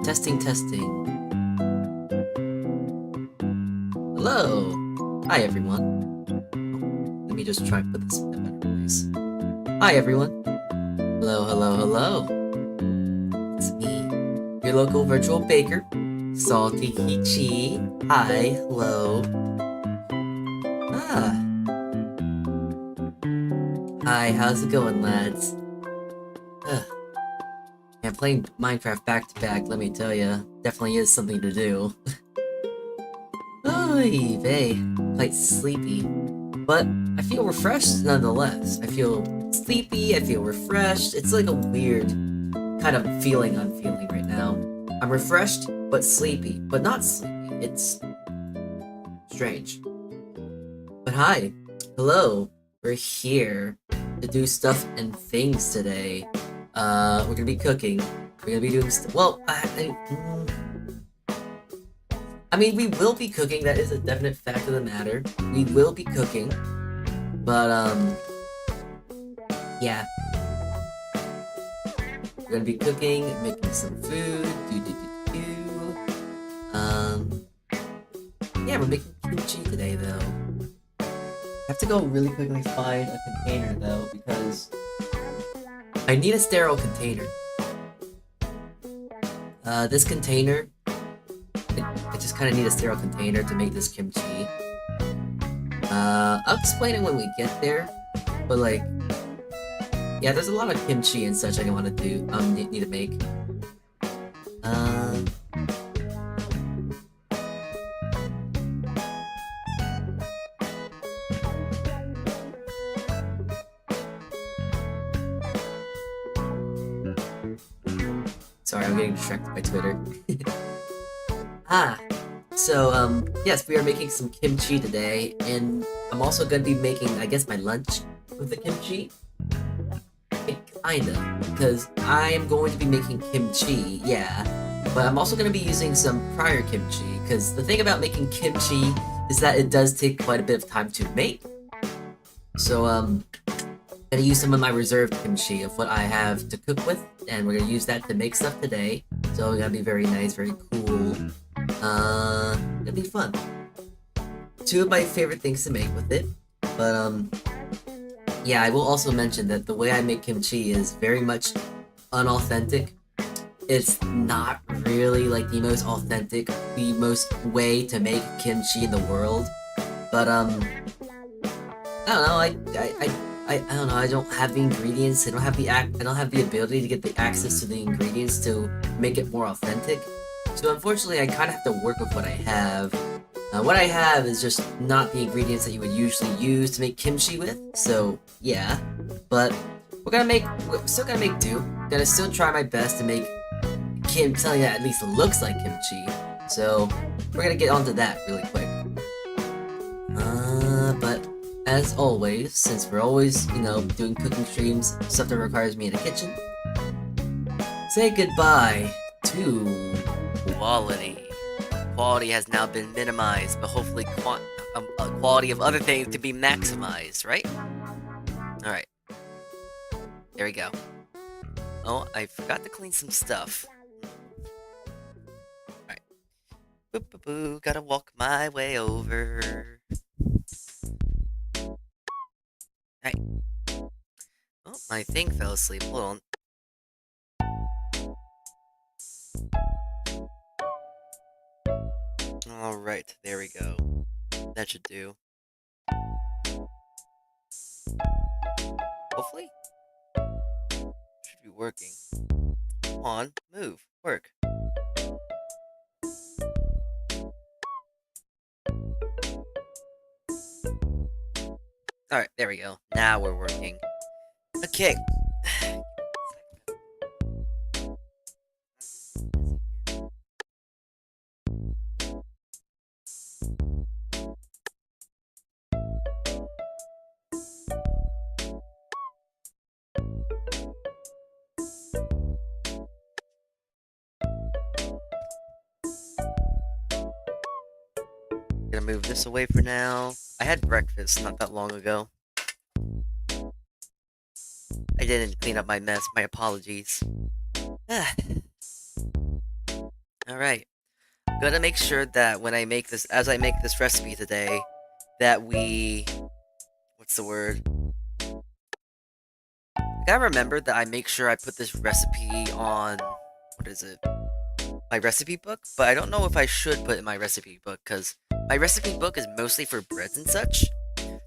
Testing, testing. Hello! Hi, everyone. Oh, let me just try and put this in a better place. Hi, everyone. Hello, hello, hello. It's me, your local virtual baker, Salty KIMCHI. Hi, hello. Ah. Hi, how's it going, lads? Ugh. Yeah, playing Minecraft back to back, let me tell ya, definitely is something to do. Oy vey, quite sleepy, but I feel refreshed nonetheless. I feel sleepy, I feel refreshed. It's like a weird kind of feeling I'm feeling right now. I'm refreshed, but sleepy, but not sleepy. It's strange. But hi, hello, we're here to do stuff and things today. We're gonna be cooking. We're gonna be doing well, I mean, we will be cooking, that is a definite fact of the matter. We will be cooking. But, yeah. We're gonna be cooking, making some food, yeah, we're making kimchi today, though. I have to go really quickly find a container, though, because I need a sterile container. This container, I just kind of need a sterile container to make this kimchi. I'll explain it when we get there, but like, yeah, there's a lot of kimchi and such I want to do, need to make. Sorry, I'm getting distracted by Twitter. So, yes, we are making some kimchi today, and I'm also gonna be making, I guess, my lunch with the kimchi. Kinda, because I am going to be making kimchi, yeah, but I'm also gonna be using some prior kimchi, because the thing about making kimchi is that it does take quite a bit of time to make. So, I'm gonna use some of my reserved kimchi of what I have to cook with, and we're gonna use that to make stuff today. So it's gonna be very nice, very cool. It'll be fun. Two of my favorite things to make with it, but yeah, I will also mention that the way I make kimchi is very much unauthentic. It's not really like the most authentic, the most way to make kimchi in the world. But I don't know. I don't know. I don't have the ingredients. I don't have the ability to get the access to the ingredients to make it more authentic. So unfortunately, I kind of have to work with what I have. What I have is just not the ingredients that you would usually use to make kimchi with. So yeah, but we're still gonna make do. Gonna still try my best to make something that at least looks like kimchi. So we're gonna get onto that really quick. But as always, since we're always, doing cooking streams, stuff that requires me in the kitchen, say goodbye to quality. Quality has now been minimized, but hopefully quality of other things to be maximized, right? Alright. There we go. Oh, I forgot to clean some stuff. Alright. Boo boo boo, gotta walk my way over. Alright. Oh, my thing fell asleep. Hold on. Alright, there we go. That should do. Hopefully. Should be working. Come on, move, work. Alright, there we go. Now we're working. Okay. Gonna move this away for now. I had breakfast not that long ago. I didn't clean up my mess. My apologies. Alright. I'm gonna make sure that when I make this, as I make this recipe today, that we... What's the word? I gotta remember that I make sure I put this recipe on... What is it? My recipe book, but I don't know if I should put it in my recipe book, because my recipe book is mostly for breads and such.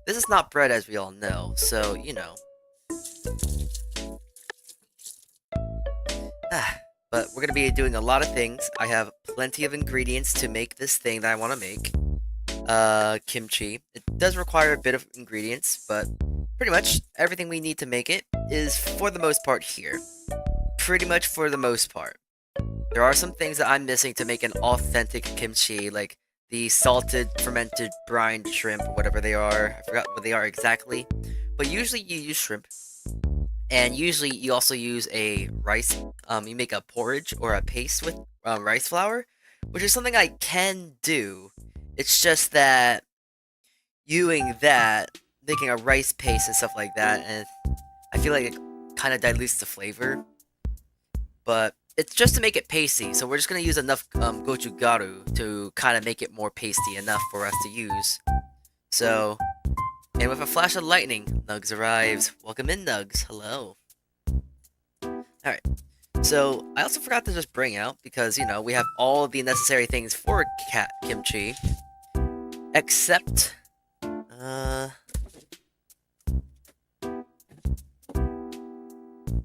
This is not bread, as we all know, so, you know. But we're gonna be doing a lot of things. I have plenty of ingredients to make this thing that I want to make. Kimchi. It does require a bit of ingredients, but pretty much everything we need to make it is, for the most part, here. Pretty much for the most part. There are some things that I'm missing to make an authentic kimchi, like the salted, fermented, brined shrimp, or whatever they are. I forgot what they are exactly. But usually you use shrimp. And usually you also use a rice, you make a porridge or a paste with rice flour, which is something I can do. It's just that doing that, making a rice paste and stuff like that, and I feel like it kind of dilutes the flavor. But it's just to make it pasty, so we're just going to use enough gochugaru to kind of make it more pasty enough for us to use. So... And with a flash of lightning, Nugs arrives. Welcome in, Nugs. Hello. Alright. So, I also forgot to just bring out, because, you know, we have all the necessary things for kimchi. Except...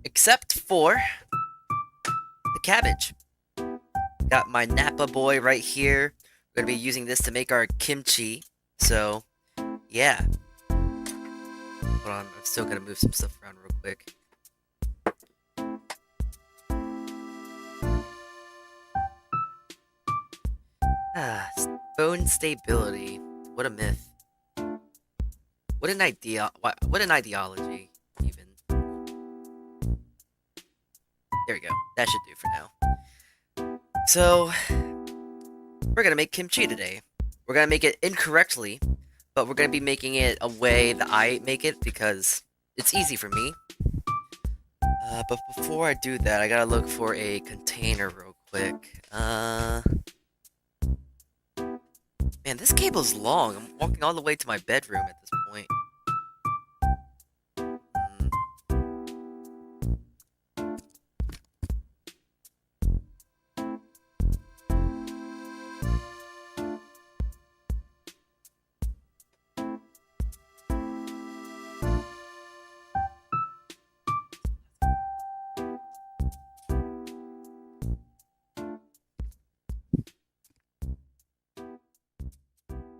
Except for... the cabbage. Got my Napa boy right here. We're gonna be using this to make our kimchi. So, yeah. Hold on, I'm still gonna move some stuff around real quick. Bone stability. What a myth. What an idea. What an ideology, even. There we go. That should do for now. So, we're gonna make kimchi today. We're gonna make it incorrectly, but we're going to be making it a way that I make it, because it's easy for me. But before I do that, I gotta look for a container real quick. Man, this cable's long. I'm walking all the way to my bedroom at this point.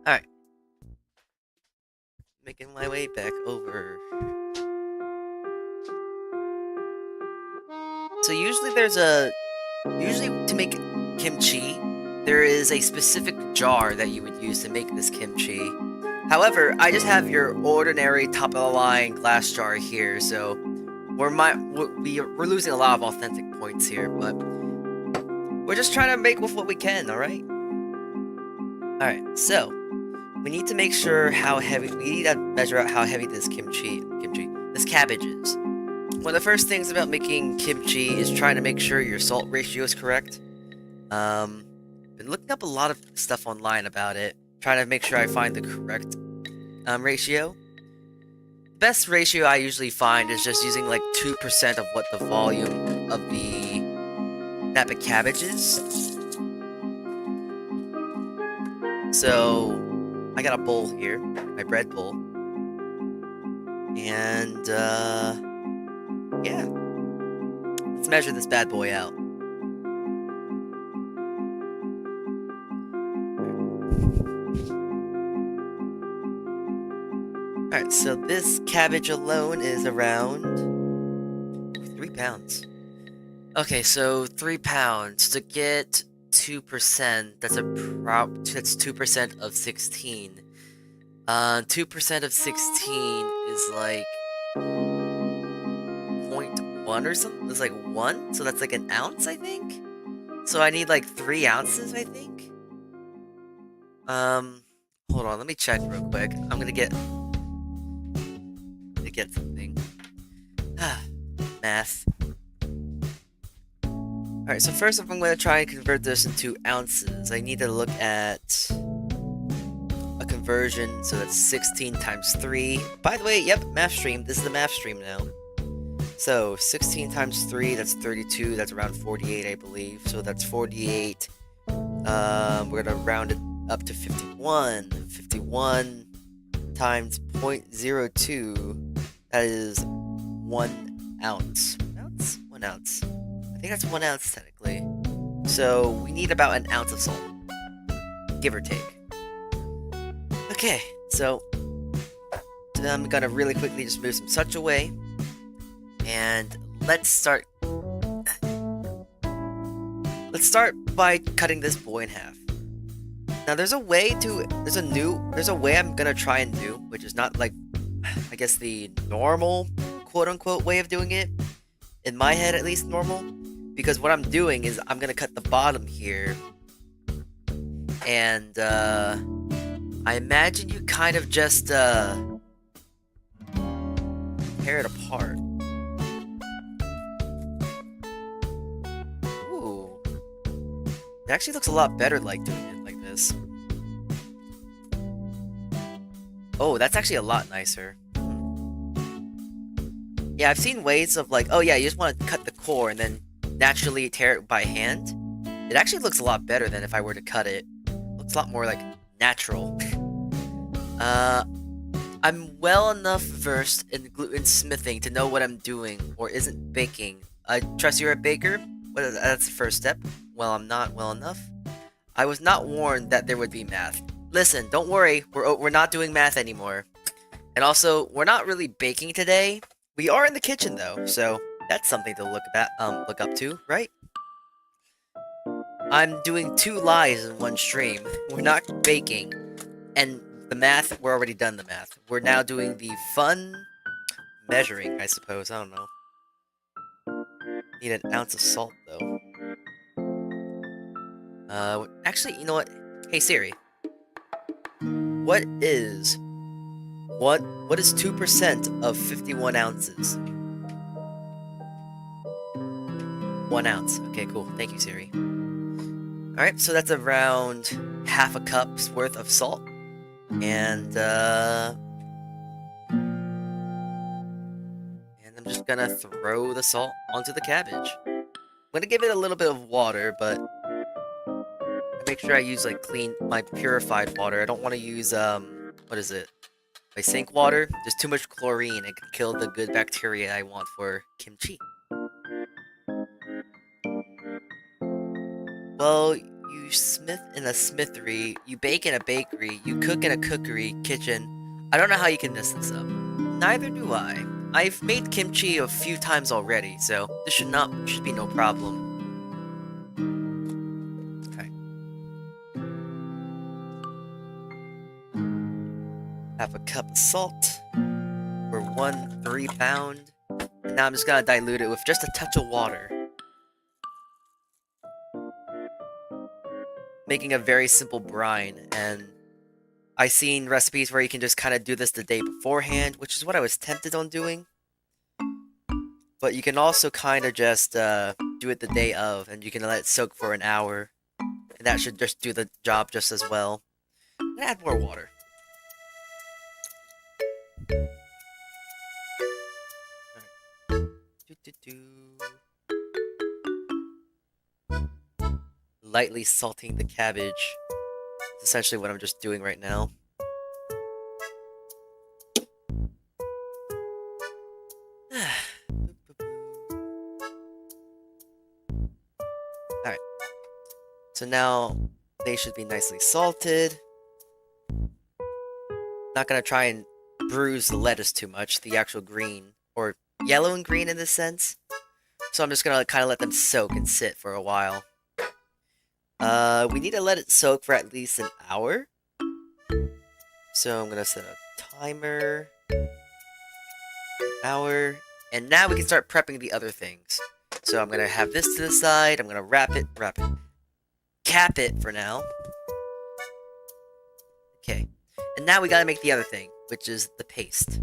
Alright. Making my way back over. So usually to make kimchi, there is a specific jar that you would use to make this kimchi. However, I just have your ordinary top-of-the-line glass jar here, so we're losing a lot of authentic points here, but we're just trying to make with what we can, alright? Alright, so we need to make sure how heavy, we need to measure out how heavy this this cabbage is. One of the first things about making kimchi is trying to make sure your salt ratio is correct. Been looking up a lot of stuff online about it, trying to make sure I find the correct ratio. The best ratio I usually find is just using like 2% of what the volume of the Napa cabbage is. So, I got a bowl here, my bread bowl. And, yeah. Let's measure this bad boy out. Alright, so this cabbage alone is around 3 pounds. Okay, so 3 pounds to get 2%. That's 2% of 16. 2% of 16 is like 0.1 or something. It's like 1, so that's like an ounce, I think. So I need like 3 ounces, I think. Hold on, let me check real quick. I'm gonna get something. Math. Alright, so first if I'm going to try and convert this into ounces, I need to look at a conversion, so that's 16 times 3. By the way, yep, math stream. This is the math stream now. So, 16 times 3, that's 32. That's around 48, I believe. So that's 48. We're going to round it up to 51. 51 times 0.02. That is 1 ounce. 1 ounce? 1 ounce. I think that's 1 ounce, technically. So, we need about an ounce of salt. Give or take. Okay, so I'm gonna really quickly just move some such away, and let's start by cutting this boy in half. Now there's a way I'm gonna try and do, which is not like, I guess, the normal quote-unquote way of doing it, in my head at least normal, because what I'm doing is I'm gonna cut the bottom here, and I imagine you kind of just, tear it apart. Ooh. It actually looks a lot better like doing it like this. Oh, that's actually a lot nicer. Yeah, I've seen ways of like, oh yeah, you just want to cut the core and then naturally tear it by hand. It actually looks a lot better than if I were to cut it. It looks a lot more like natural. I'm well enough versed in gluten smithing to know what I'm doing, or isn't baking. I trust you're a baker? Well, that's the first step. Well, I'm not well enough. I was not warned that there would be math. Listen, don't worry, we're not doing math anymore. And also, we're not really baking today. We are in the kitchen though, so that's something to look up to, right? I'm doing 2 lies in one stream. We're not baking, and the math, we're already done the math. We're now doing the fun measuring, I suppose. I don't know. Need an ounce of salt, though. Actually, you know what? Hey, Siri. What is 2% of 51 ounces? 1 ounce. Okay, cool. Thank you, Siri. Alright, so that's around half a cup's worth of salt. And I'm just gonna throw the salt onto the cabbage. I'm gonna give it a little bit of water, but I make sure I use like my purified water. I don't want to use what is it? My sink water. There's too much chlorine. It could kill the good bacteria I want for kimchi. Well, you smith in a smithery, you bake in a bakery, you cook in a cookery kitchen. I don't know how you can mess this up. Neither do I. I've made kimchi a few times already, so this should be no problem. Okay. Half a cup of salt for 1 3-pound. And now I'm just gonna dilute it with just a touch of water. Making a very simple brine, and I've seen recipes where you can just kind of do this the day beforehand, which is what I was tempted on doing. But you can also kind of just do it the day of, and you can let it soak for an hour, and that should just do the job just as well. And add more water. Alright. Lightly salting the cabbage. It's essentially what I'm just doing right now. Alright. So now they should be nicely salted. Not gonna try and bruise the lettuce too much, the actual green, or yellow and green in this sense. So I'm just gonna kind of let them soak and sit for a while. We need to let it soak for at least an hour. So I'm gonna set a timer. An hour. And now we can start prepping the other things. So I'm gonna have this to the side. I'm gonna wrap it. Cap it for now. Okay. And now we gotta make the other thing, which is the paste.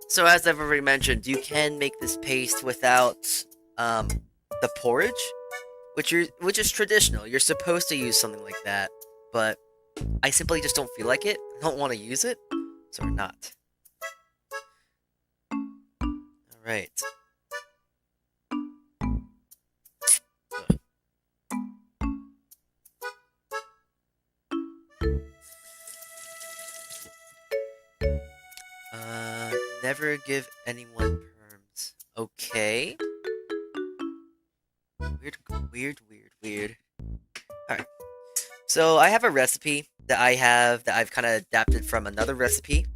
So as I've already mentioned, you can make this paste without the porridge, which is traditional. You're supposed to use something like that, but I simply just don't feel like it. I don't want to use it, so we're not. All right. Never give anyone perms. Okay. Weird. Alright. So I have a recipe that I've kind of adapted from another recipe.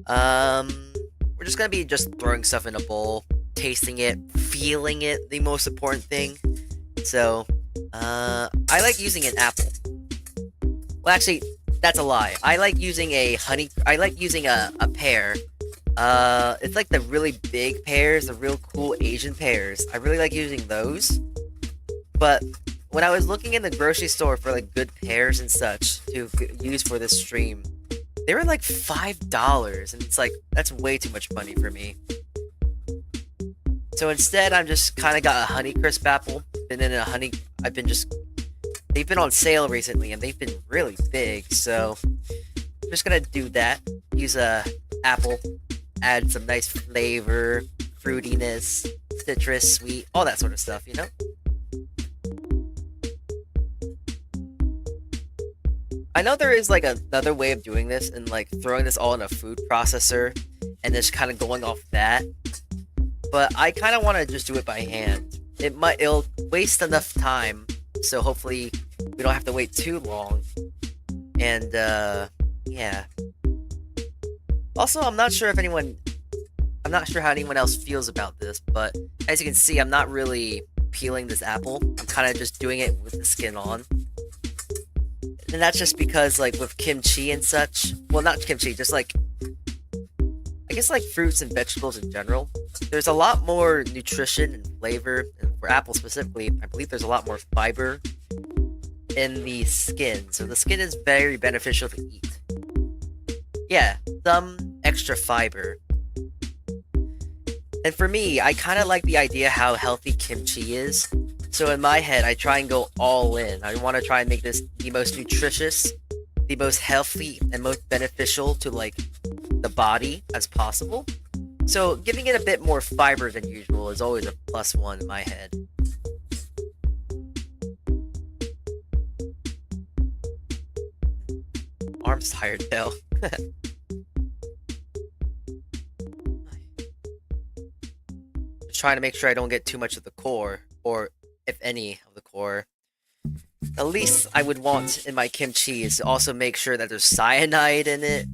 We're just gonna be throwing stuff in a bowl, tasting it, feeling it, the most important thing. So, I like using an apple. Well, actually, that's a lie. I like using a pear. It's like the really big pears, the real cool Asian pears. I really like using those. But when I was looking in the grocery store for like good pears and such to use for this stream, they were like $5, and it's like, that's way too much money for me. So instead, I'm just kind of got a Honeycrisp apple. They've been on sale recently, and they've been really big, so I'm just gonna do that. Use a apple, add some nice flavor, fruitiness, citrus, sweet, all that sort of stuff, you know? I know there is like another way of doing this and like throwing this all in a food processor and just kind of going off that, but I kind of want to just do it by hand. It'll waste enough time, so hopefully we don't have to wait too long. And yeah. Also, I'm not sure how anyone else feels about this, but as you can see, I'm not really peeling this apple. I'm kind of just doing it with the skin on. And that's just because, like, with kimchi and such, well, not kimchi, just like, I guess like fruits and vegetables in general, there's a lot more nutrition and flavor, and for apples specifically, I believe there's a lot more fiber in the skin, so the skin is very beneficial to eat. Yeah, some extra fiber. And for me, I kind of like the idea how healthy kimchi is. So in my head, I try and go all in. I want to try and make this the most nutritious, the most healthy, and most beneficial to like the body as possible. So giving it a bit more fiber than usual is always a +1 in my head. Arm's tired though. Just trying to make sure I don't get too much of the core, or if any of the core. The least I would want in my kimchi is to also make sure that there's cyanide in it.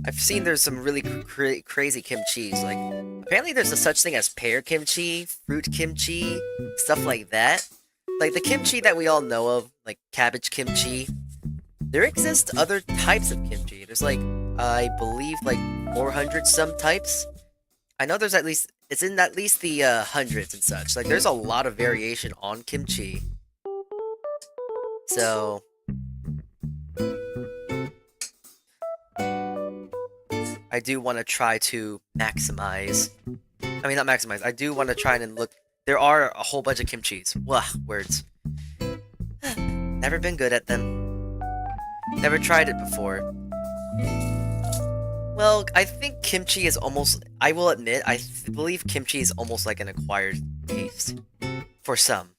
I've seen there's some really crazy kimchis, like, apparently there's a such thing as pear kimchi, fruit kimchi, stuff like that. Like the kimchi that we all know of, like cabbage kimchi. There exist other types of kimchi. There's like, I believe like 400 some types. I know there's it's in at least the hundreds and such. Like there's a lot of variation on kimchi. So I do want to try to maximize. I mean, not maximize. I do want to try and look. There are a whole bunch of kimchis. Wah, words. Never been good at them. Never tried it before. Well, I think kimchi is almost, I will admit, I believe kimchi is almost like an acquired taste. For some.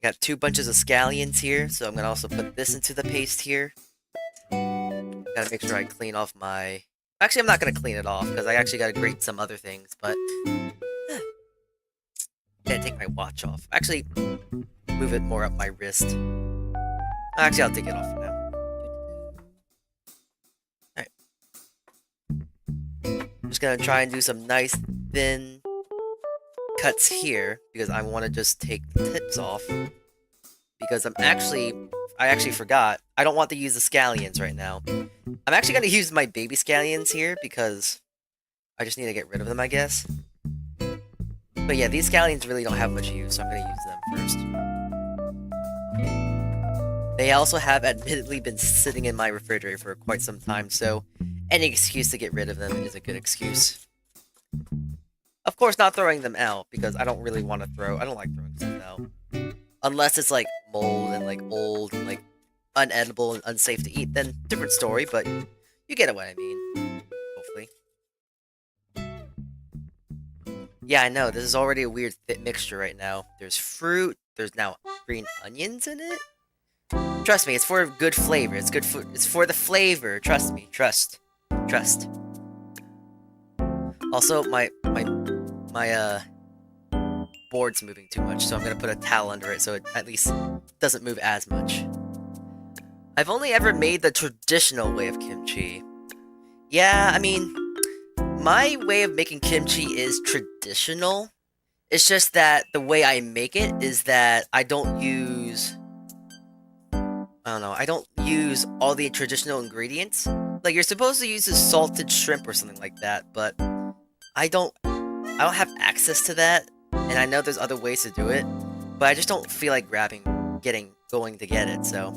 Got 2 bunches of scallions here, so I'm going to also put this into the paste here. Gotta make sure I clean off my... Actually, I'm not going to clean it off, because I actually got to grate some other things, but... Gotta take my watch off. Actually, move it more up my wrist. Actually, I'll take it off for now. I'm just gonna try and do some nice thin cuts here because I want to just take the tips off because I actually forgot I don't want to use the scallions right now. I'm actually gonna use my baby scallions here because I just need to get rid of them, I guess. But yeah, these scallions really don't have much use, so I'm gonna use them first. They also have admittedly been sitting in my refrigerator for quite some time, so any excuse to get rid of them is a good excuse. Of course, not throwing them out because I don't really want to throw. I don't like throwing stuff out unless it's like mold and like old and like unedible and unsafe to eat. Then different story. But you get what I mean. Hopefully. Yeah, I know. This is already a weird thick mixture right now. There's fruit. There's now green onions in it. Trust me, it's for good flavor. It's good for. It's for the flavor. Trust me. Trust. Trust. Also, my board's moving too much, so I'm gonna put a towel under it so it at least doesn't move as much. I've only ever made the traditional way of kimchi. Yeah, I mean, my way of making kimchi is traditional. It's just that the way I make it is that I don't use all the traditional ingredients. Like you're supposed to use a salted shrimp or something like that, but I don't have access to that, and I know there's other ways to do it, but I just don't feel like going to get it, so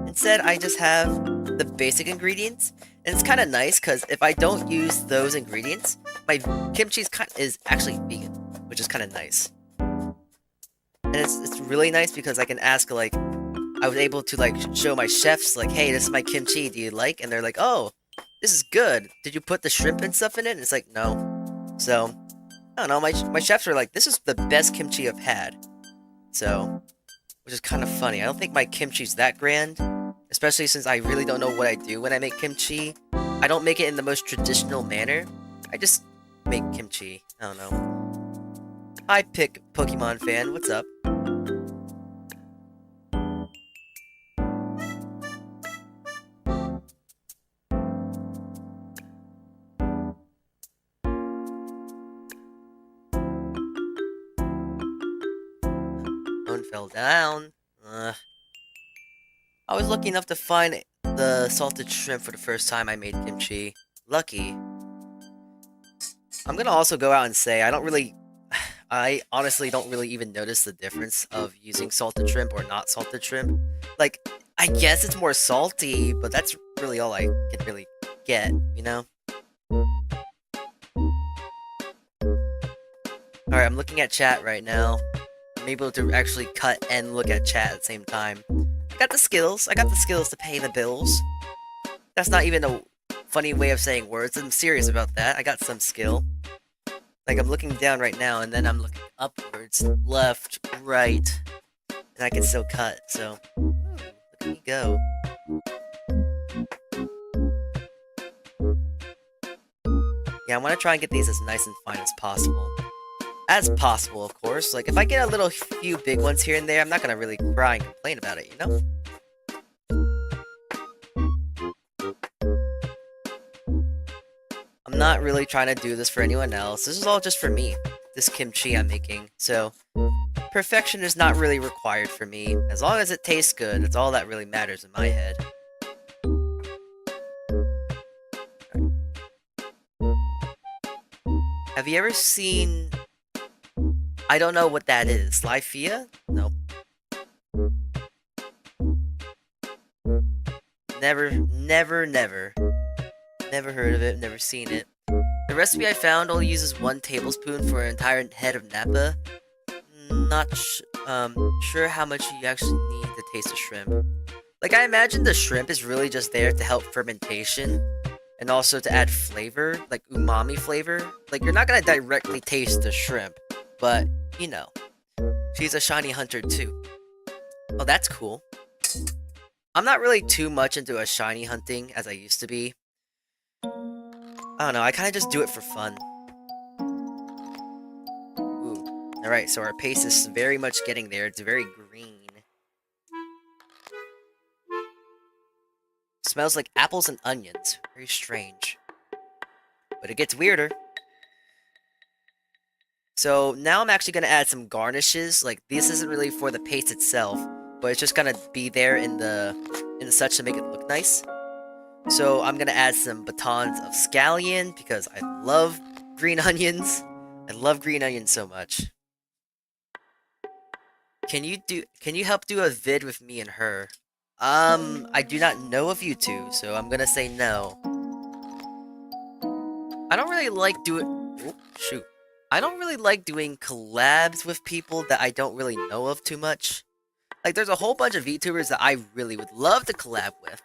instead I just have the basic ingredients, and it's kind of nice because if I don't use those ingredients, my kimchi is actually vegan, which is kind of nice. And it's really nice because I can ask, like, I was able to like show my chefs like, hey, this is my kimchi, do you like? And they're like, oh, this is good. Did you put the shrimp and stuff in it? And it's like, no. So I don't know, my chefs are like, this is the best kimchi I've had. So, which is kind of funny. I don't think my kimchi's that grand, especially since I really don't know what I do when I make kimchi. I don't make it in the most traditional manner. I just make kimchi. I don't know. Hi, Pokemon fan. What's up? One fell down. I was lucky enough to find the salted shrimp for the first time I made kimchi. Lucky. I'm gonna also go out and say I honestly don't really even notice the difference of using salted shrimp or not salted shrimp. Like, I guess it's more salty, but that's really all I can really get, you know? Alright, I'm looking at chat right now. I'm able to actually cut and look at chat at the same time. I got the skills to pay the bills. That's not even a funny way of saying words. I'm serious about that. I got some skill. Like, I'm looking down right now, and then I'm looking upwards, left, right, and I can still cut, so, look at me go. Yeah, I want to try and get these as nice and fine as possible. As possible, of course. Like, if I get a few big ones here and there, I'm not gonna really cry and complain about it, you know? I'm not really trying to do this for anyone else. This is all just for me. This kimchi I'm making. So, perfection is not really required for me. As long as it tastes good, that's all that really matters in my head. Have you ever seen... I don't know what that is. Lifea? Nope. Never heard of it, never seen it. The recipe I found only uses 1 tablespoon for an entire head of napa. Not sure how much you actually need to taste the shrimp. Like, I imagine the shrimp is really just there to help fermentation and also to add flavor, like umami flavor. Like, you're not gonna directly taste the shrimp, but, you know. She's a shiny hunter too. Oh, that's cool. I'm not really too much into a shiny hunting as I used to be. I don't know, I kind of just do it for fun. Ooh. Alright, so our paste is very much getting there. It's very green. Smells like apples and onions. Very strange. But it gets weirder. So now I'm actually going to add some garnishes. Like, this isn't really for the paste itself, but it's just going to be there in the such to make it look nice. So I'm going to add some batons of scallion because I love green onions. I love green onions so much. Can you help do a vid with me and her? I do not know of you two, so I'm going to say no. I don't really like Oh, shoot. I don't really like doing collabs with people that I don't really know of too much. Like, there's a whole bunch of VTubers that I really would love to collab with.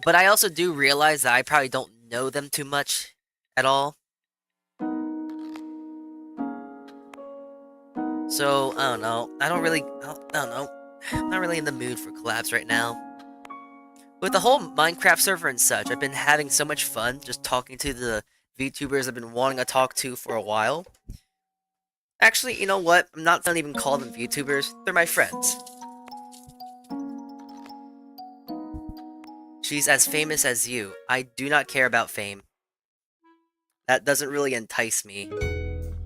But I also do realize that I probably don't know them too much at all. So, I don't know. I don't know. I'm not really in the mood for collabs right now. With the whole Minecraft server and such, I've been having so much fun just talking to the VTubers I've been wanting to talk to for a while. Actually, you know what? I'm not gonna even call them VTubers. They're my friends. She's as famous as you. I do not care about fame. That doesn't really entice me.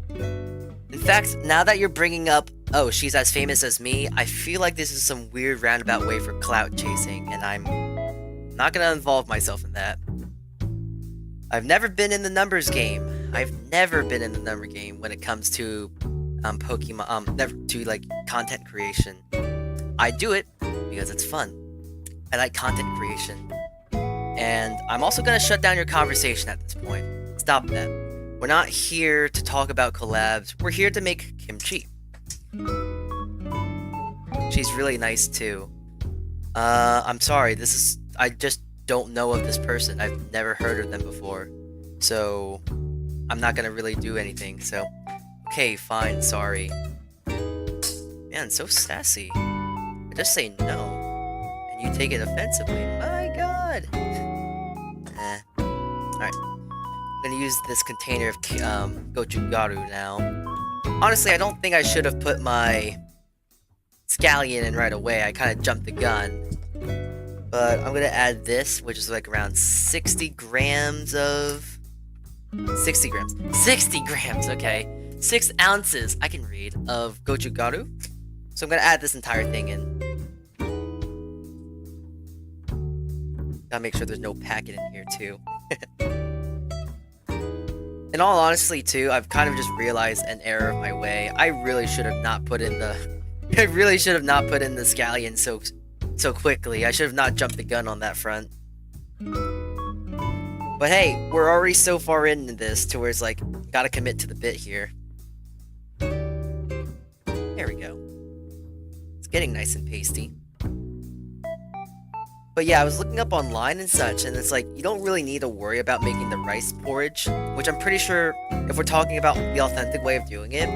In fact, now that you're bringing up, oh, she's as famous as me, I feel like this is some weird roundabout way for clout chasing, and I'm not gonna involve myself in that. I've never been in the numbers game. I've never been in the number game when it comes to Pokemon, never to like content creation. I do it because it's fun. I like content creation. And I'm also gonna shut down your conversation at this point. Stop that. We're not here to talk about collabs. We're here to make kimchi. She's really nice too. I'm sorry, I just don't know of this person. I've never heard of them before. So, I'm not gonna really do anything, so. Okay, fine, sorry. Man, so sassy. I just say no, and you take it offensively. My god! Alright. I'm gonna use this container of gochugaru now. Honestly, I don't think I should have put my scallion in right away. I kind of jumped the gun. But I'm gonna add this, which is like around 60 grams of... 60 grams. 60 grams, okay. 6 ounces, I can read, of gochugaru. So I'm gonna add this entire thing in. Gotta make sure there's no packet in here, too. In all honesty, too, I've kind of just realized an error of my way. I really should have not put in the... I really should have not put in the scallion so quickly. I should have not jumped the gun on that front. But hey, we're already so far into this to where it's like, gotta commit to the bit here. There we go. It's getting nice and pasty. But yeah, I was looking up online and such, and it's like, you don't really need to worry about making the rice porridge, which I'm pretty sure, if we're talking about the authentic way of doing it,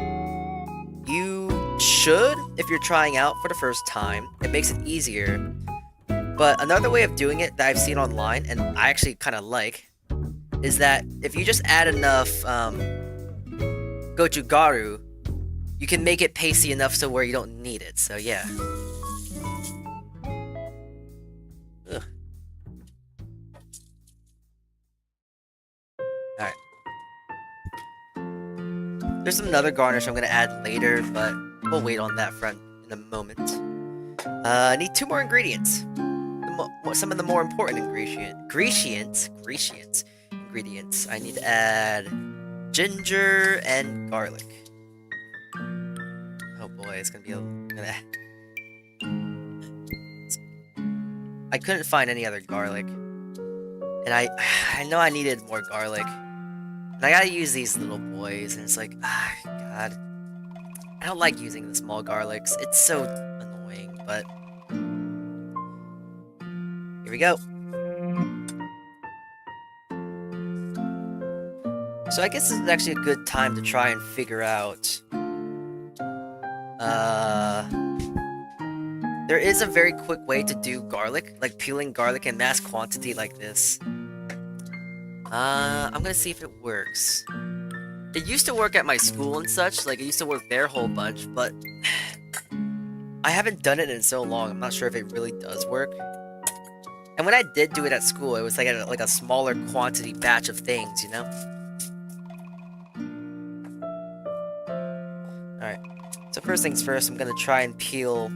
you should, if you're trying out for the first time. It makes it easier. But another way of doing it that I've seen online, and I actually kind of like, is that if you just add enough gochugaru, you can make it pasty enough so where you don't need it. So yeah. Ugh. Alright. There's another garnish I'm going to add later, but we'll wait on that front in a moment. I need 2 more ingredients. Some of the more important ingredients. I need to add ginger and garlic. Oh boy, it's gonna be I couldn't find any other garlic, and I know I needed more garlic, and I gotta use these little boys, and it's like, god, I don't like using the small garlics. It's so annoying, but here we go. So I guess this is actually a good time to try and figure out... there is a very quick way to do garlic, like peeling garlic in mass quantity like this. I'm gonna see if it works. It used to work at my school and such, like it used to work there a whole bunch, but... I haven't done it in so long, I'm not sure if it really does work. And when I did do it at school, it was like a smaller quantity batch of things, you know? Alright, so first things first, I'm gonna try and peel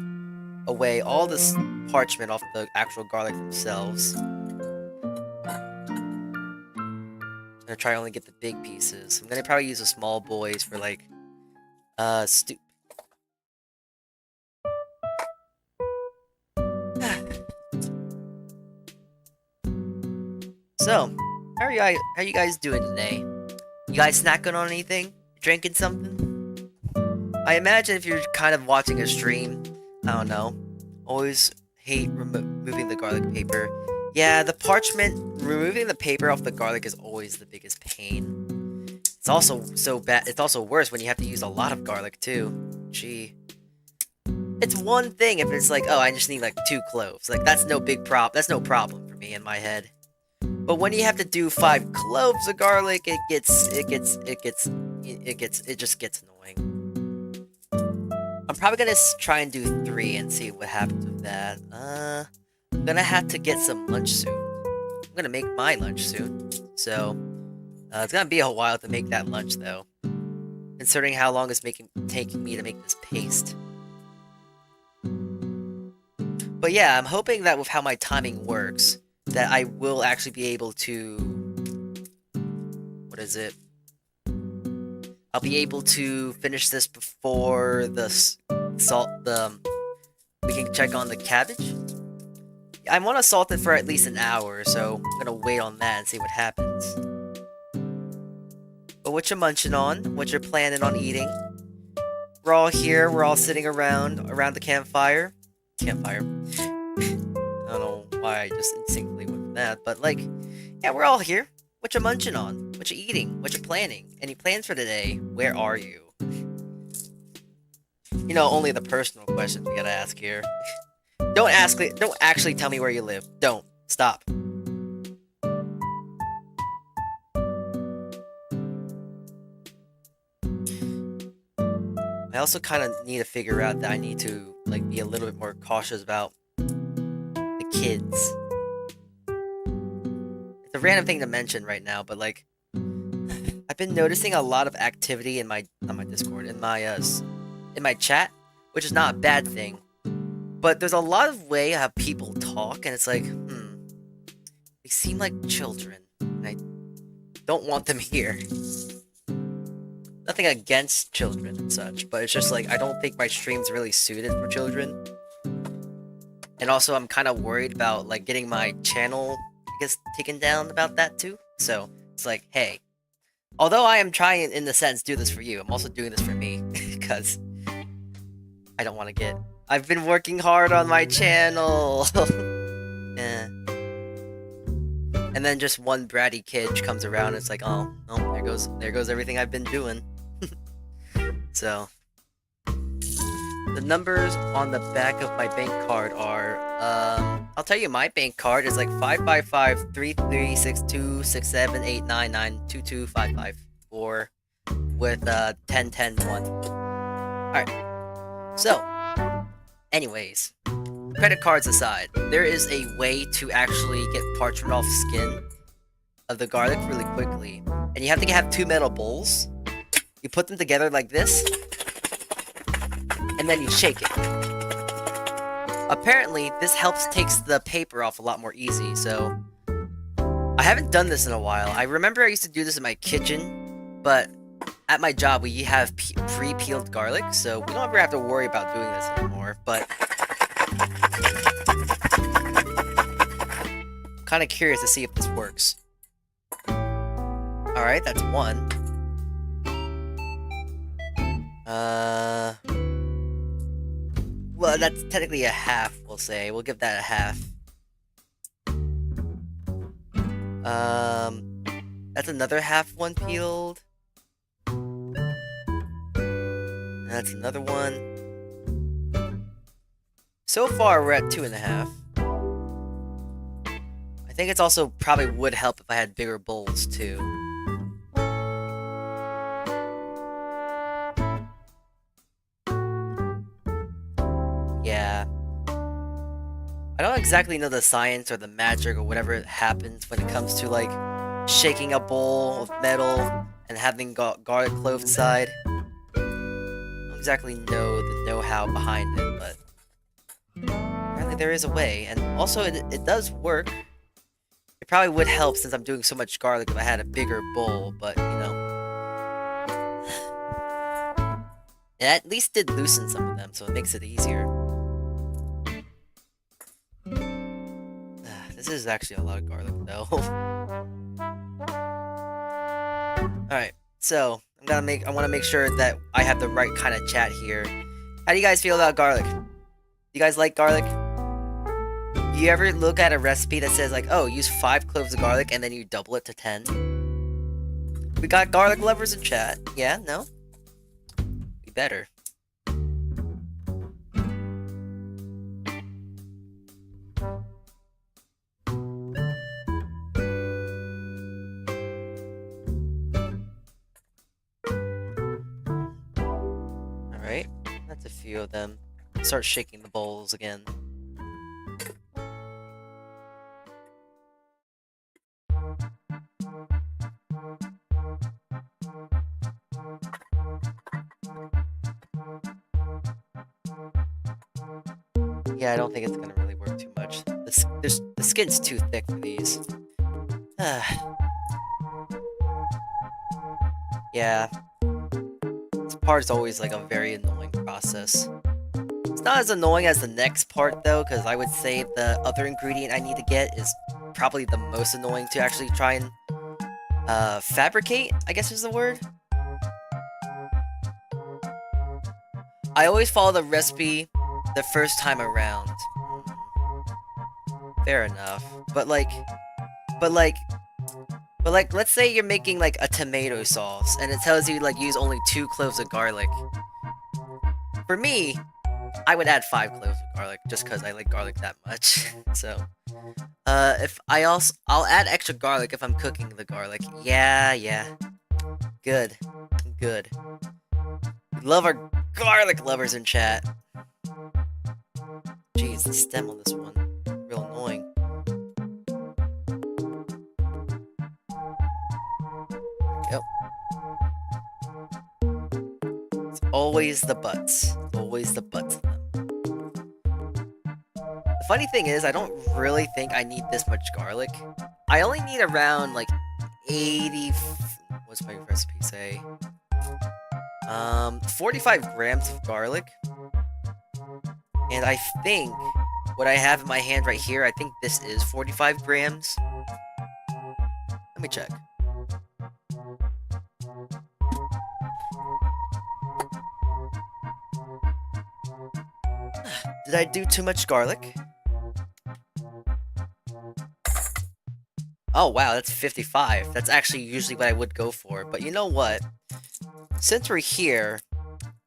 away all this parchment off the actual garlic themselves. I'm gonna try only get the big pieces. I'm gonna probably use the small boys for like, stew. So, how are you guys doing today? You guys snacking on anything? Drinking something? I imagine if you're kind of watching a stream, I don't know, always hate removing the garlic paper. Yeah, the parchment, removing the paper off the garlic is always the biggest pain. It's also so bad, it's also worse when you have to use a lot of garlic too. Gee. It's one thing if it's like, oh, I just need like 2 cloves. Like, that's no big that's no problem for me in my head. But when you have to do 5 cloves of garlic, it just gets annoying. I'm probably gonna try and do 3 and see what happens with that. I'm gonna have to get some lunch soon. I'm gonna make my lunch soon. So, it's gonna be a while to make that lunch though. Considering how long it's taking me to make this paste. But yeah, I'm hoping that with how my timing works, that I will actually be able to... What is it? I'll be able to finish this before the we can check on the cabbage. I want to salt it for at least an hour, so I'm gonna wait on that and see what happens. But what you munching on? What you're planning on eating? We're all here. We're all sitting around the campfire. I don't know why I just instinctively went with that, but like, yeah, we're all here. What you munching on? What you eating? What you planning? Any plans for today? Where are you? You know, only the personal questions we gotta ask here. Don't actually tell me where you live. Don't. Stop. I also kind of need to figure out that I need to like be a little bit more cautious about the kids. It's a random thing to mention right now, but like I've been noticing a lot of activity in my Discord, in my chat, which is not a bad thing. But there's a lot of way how people talk, and it's like, they seem like children, and I don't want them here. Nothing against children and such, but it's just like, I don't think my stream's really suited for children. And also, I'm kind of worried about, like, getting my channel, I guess, taken down about that too. So, it's like, hey, although I am trying, in the sense, do this for you, I'm also doing this for me, because I don't want to get... I've been working hard on my channel! Yeah. And then just one bratty kid comes around and it's like, oh, there goes everything I've been doing. So, the numbers on the back of my bank card are, I'll tell you, my bank card is like 555-3362-6789-92255 with 1010-1. Alright, so, anyways, credit cards aside, there is a way to actually get parchment off skin of the garlic really quickly. And you have to have 2 metal bowls. You put them together like this, and then you shake it. Apparently, this takes the paper off a lot more easy, so... I haven't done this in a while. I remember I used to do this in my kitchen, but at my job, we have pre-peeled garlic, so we don't ever have to worry about doing this anymore, but... I'm kind of curious to see if this works. Alright, that's 1. Well, that's technically a half, we'll say. We'll give that a half. That's another half one peeled. That's another one. So far, we're at 2.5. I think it's also probably would help if I had bigger bowls, too. Yeah. I don't exactly know the science or the magic or whatever happens when it comes to, like, shaking a bowl of metal and having garlic clove inside. I don't exactly know the know-how behind it, but apparently there is a way, and also it does work. It probably would help since I'm doing so much garlic if I had a bigger bowl, but, you know. It at least did loosen some of them, so it makes it easier. This is actually a lot of garlic, though. Alright. So I want to make sure that I have the right kind of chat here. How do you guys feel about garlic? You guys like garlic? Do you ever look at a recipe that says like, oh, use 5 cloves of garlic and then you double it to 10? We got garlic lovers in chat. Yeah, no? Be better. Alright, that's a few of them. Start shaking the bowls again. Yeah, I don't think it's gonna really work too much. The skin's too thick for these. Yeah. This part is always like a very annoying process. It's not as annoying as the next part though, because I would say the other ingredient I need to get is probably the most annoying to actually try and fabricate, I guess is the word. I always follow the recipe the first time around. Fair enough. But let's say you're making like a tomato sauce and it tells you like use only 2 cloves of garlic. For me, I would add 5 cloves of garlic just because I like garlic that much. So, I'll add extra garlic if I'm cooking the garlic. Yeah. Good. We love our garlic lovers in chat. Jeez, the stem on this one. Real annoying. Yep. It's always the butts. Always the butts of them. The funny thing is, I don't really think I need this much garlic. I only need around, like, 80... What's my recipe say? 45 grams of garlic. And I think what I have in my hand right here, I think this is 45 grams. Let me check. Did I do too much garlic? Oh wow, that's 55. That's actually usually what I would go for. But you know what? Since we're here,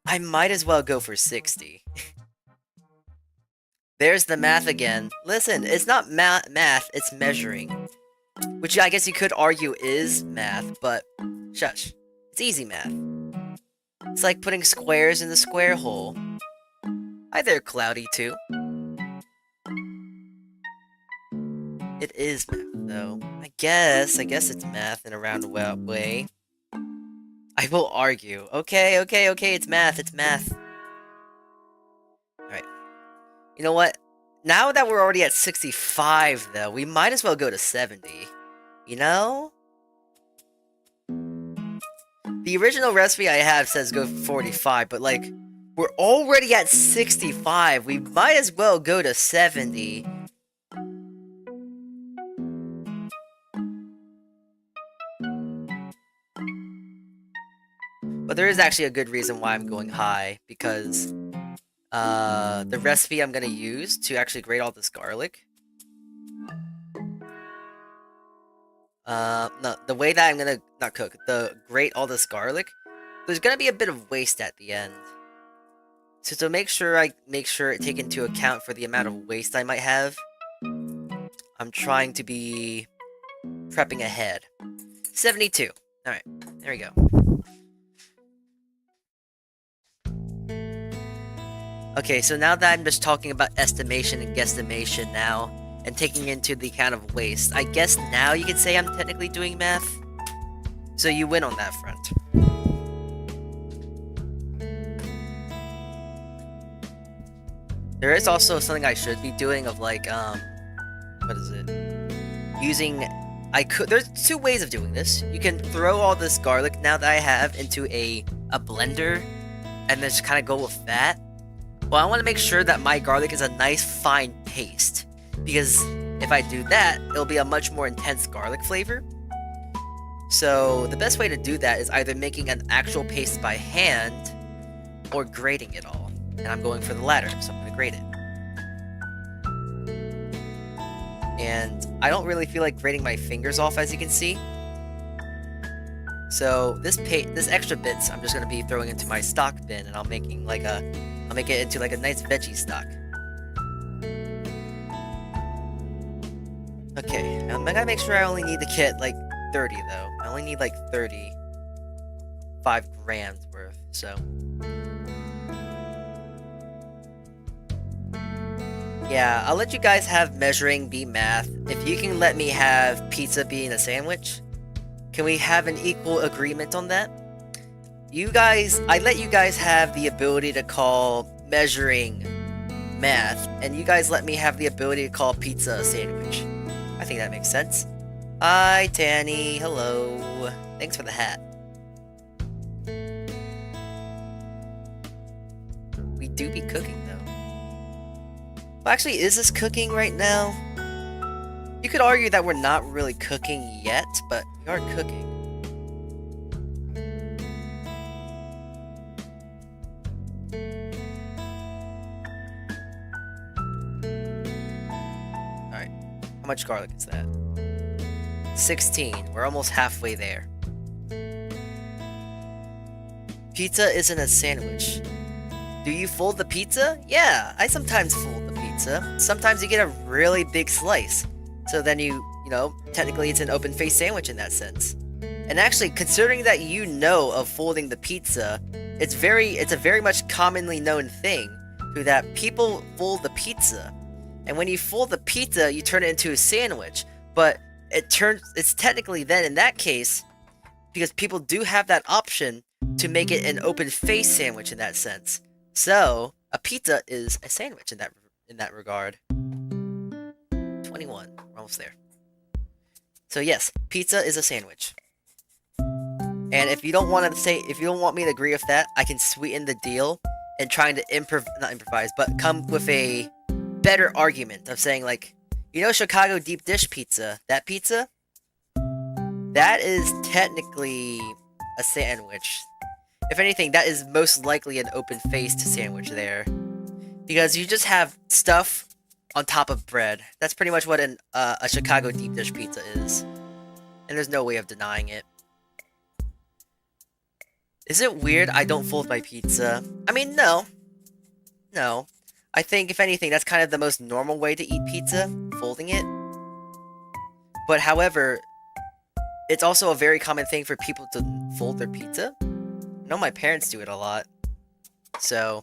I might as well go for 60. There's the math again. Listen, it's not math, it's measuring. Which I guess you could argue is math, but shush. It's easy math. It's like putting squares in the square hole. Hi there, Cloudy, too. It is math, though. I guess it's math in a roundabout way. I will argue. Okay, it's math. Alright. You know what? Now that we're already at 65, though, we might as well go to 70. You know? The original recipe I have says go for 45, but, like, we're already at 65. We might as well go to 70. But there is actually a good reason why I'm going high, because the recipe I'm going to use to actually grate all this garlic. No, the way that I'm going to, grate all this garlic, there's going to be a bit of waste at the end. So to make sure I take into account for the amount of waste I might have, I'm trying to be prepping ahead. 72. Alright, there we go. Okay, so now that I'm just talking about estimation and guesstimation now, and taking into the account of waste, I guess now you could say I'm technically doing math. So you win on that front. There is also something I should be doing of like, what is it? There's 2 ways of doing this. You can throw all this garlic now that I have into a blender, and then just kind of go with that. Well, I want to make sure that my garlic is a nice fine paste, because if I do that, it'll be a much more intense garlic flavor. So the best way to do that is either making an actual paste by hand or grating it all. And I'm going for the latter, so I'm going to grate it. And I don't really feel like grating my fingers off, as you can see. So this extra bits I'm just going to be throwing into my stock bin, and I'll make it into like a nice veggie stock. Okay, I gotta make sure I only need to get like 30 though. I only need like 35 grams worth, so. Yeah, I'll let you guys have measuring be math. If you can let me have pizza being a sandwich, can we have an equal agreement on that? I let you guys have the ability to call measuring math, and you guys let me have the ability to call pizza a sandwich. I think that makes sense. Hi, Tanny. Hello. Thanks for the hat. We do be cooking, though. Well, actually, is this cooking right now? You could argue that we're not really cooking yet, but we are cooking. Alright. How much garlic is that? 16. We're almost halfway there. Pizza isn't a sandwich. Do you fold the pizza? Yeah, I sometimes fold the pizza. Sometimes you get a really big slice. So then you know, technically it's an open-faced sandwich in that sense. And actually, considering that you know of folding the pizza, it's a very much commonly known thing that people fold the pizza. And when you fold the pizza, you turn it into a sandwich. But it's technically then, in that case, because people do have that option to make it an open-faced sandwich in that sense. So, a pizza is a sandwich in that regard. 21. We're almost there. So yes, pizza is a sandwich. And if you don't want me to agree with that, I can sweeten the deal and trying to not improvise, but come with a better argument of saying, like, you know, Chicago deep dish pizza, that pizza? That is technically a sandwich. If anything, that is most likely an open-faced sandwich there. Because you just have stuff on top of bread. That's pretty much what a Chicago deep dish pizza is. And there's no way of denying it. Is it weird I don't fold my pizza? I mean, no. No. I think, if anything, that's kind of the most normal way to eat pizza, folding it. But however, it's also a very common thing for people to fold their pizza. I know my parents do it a lot. So,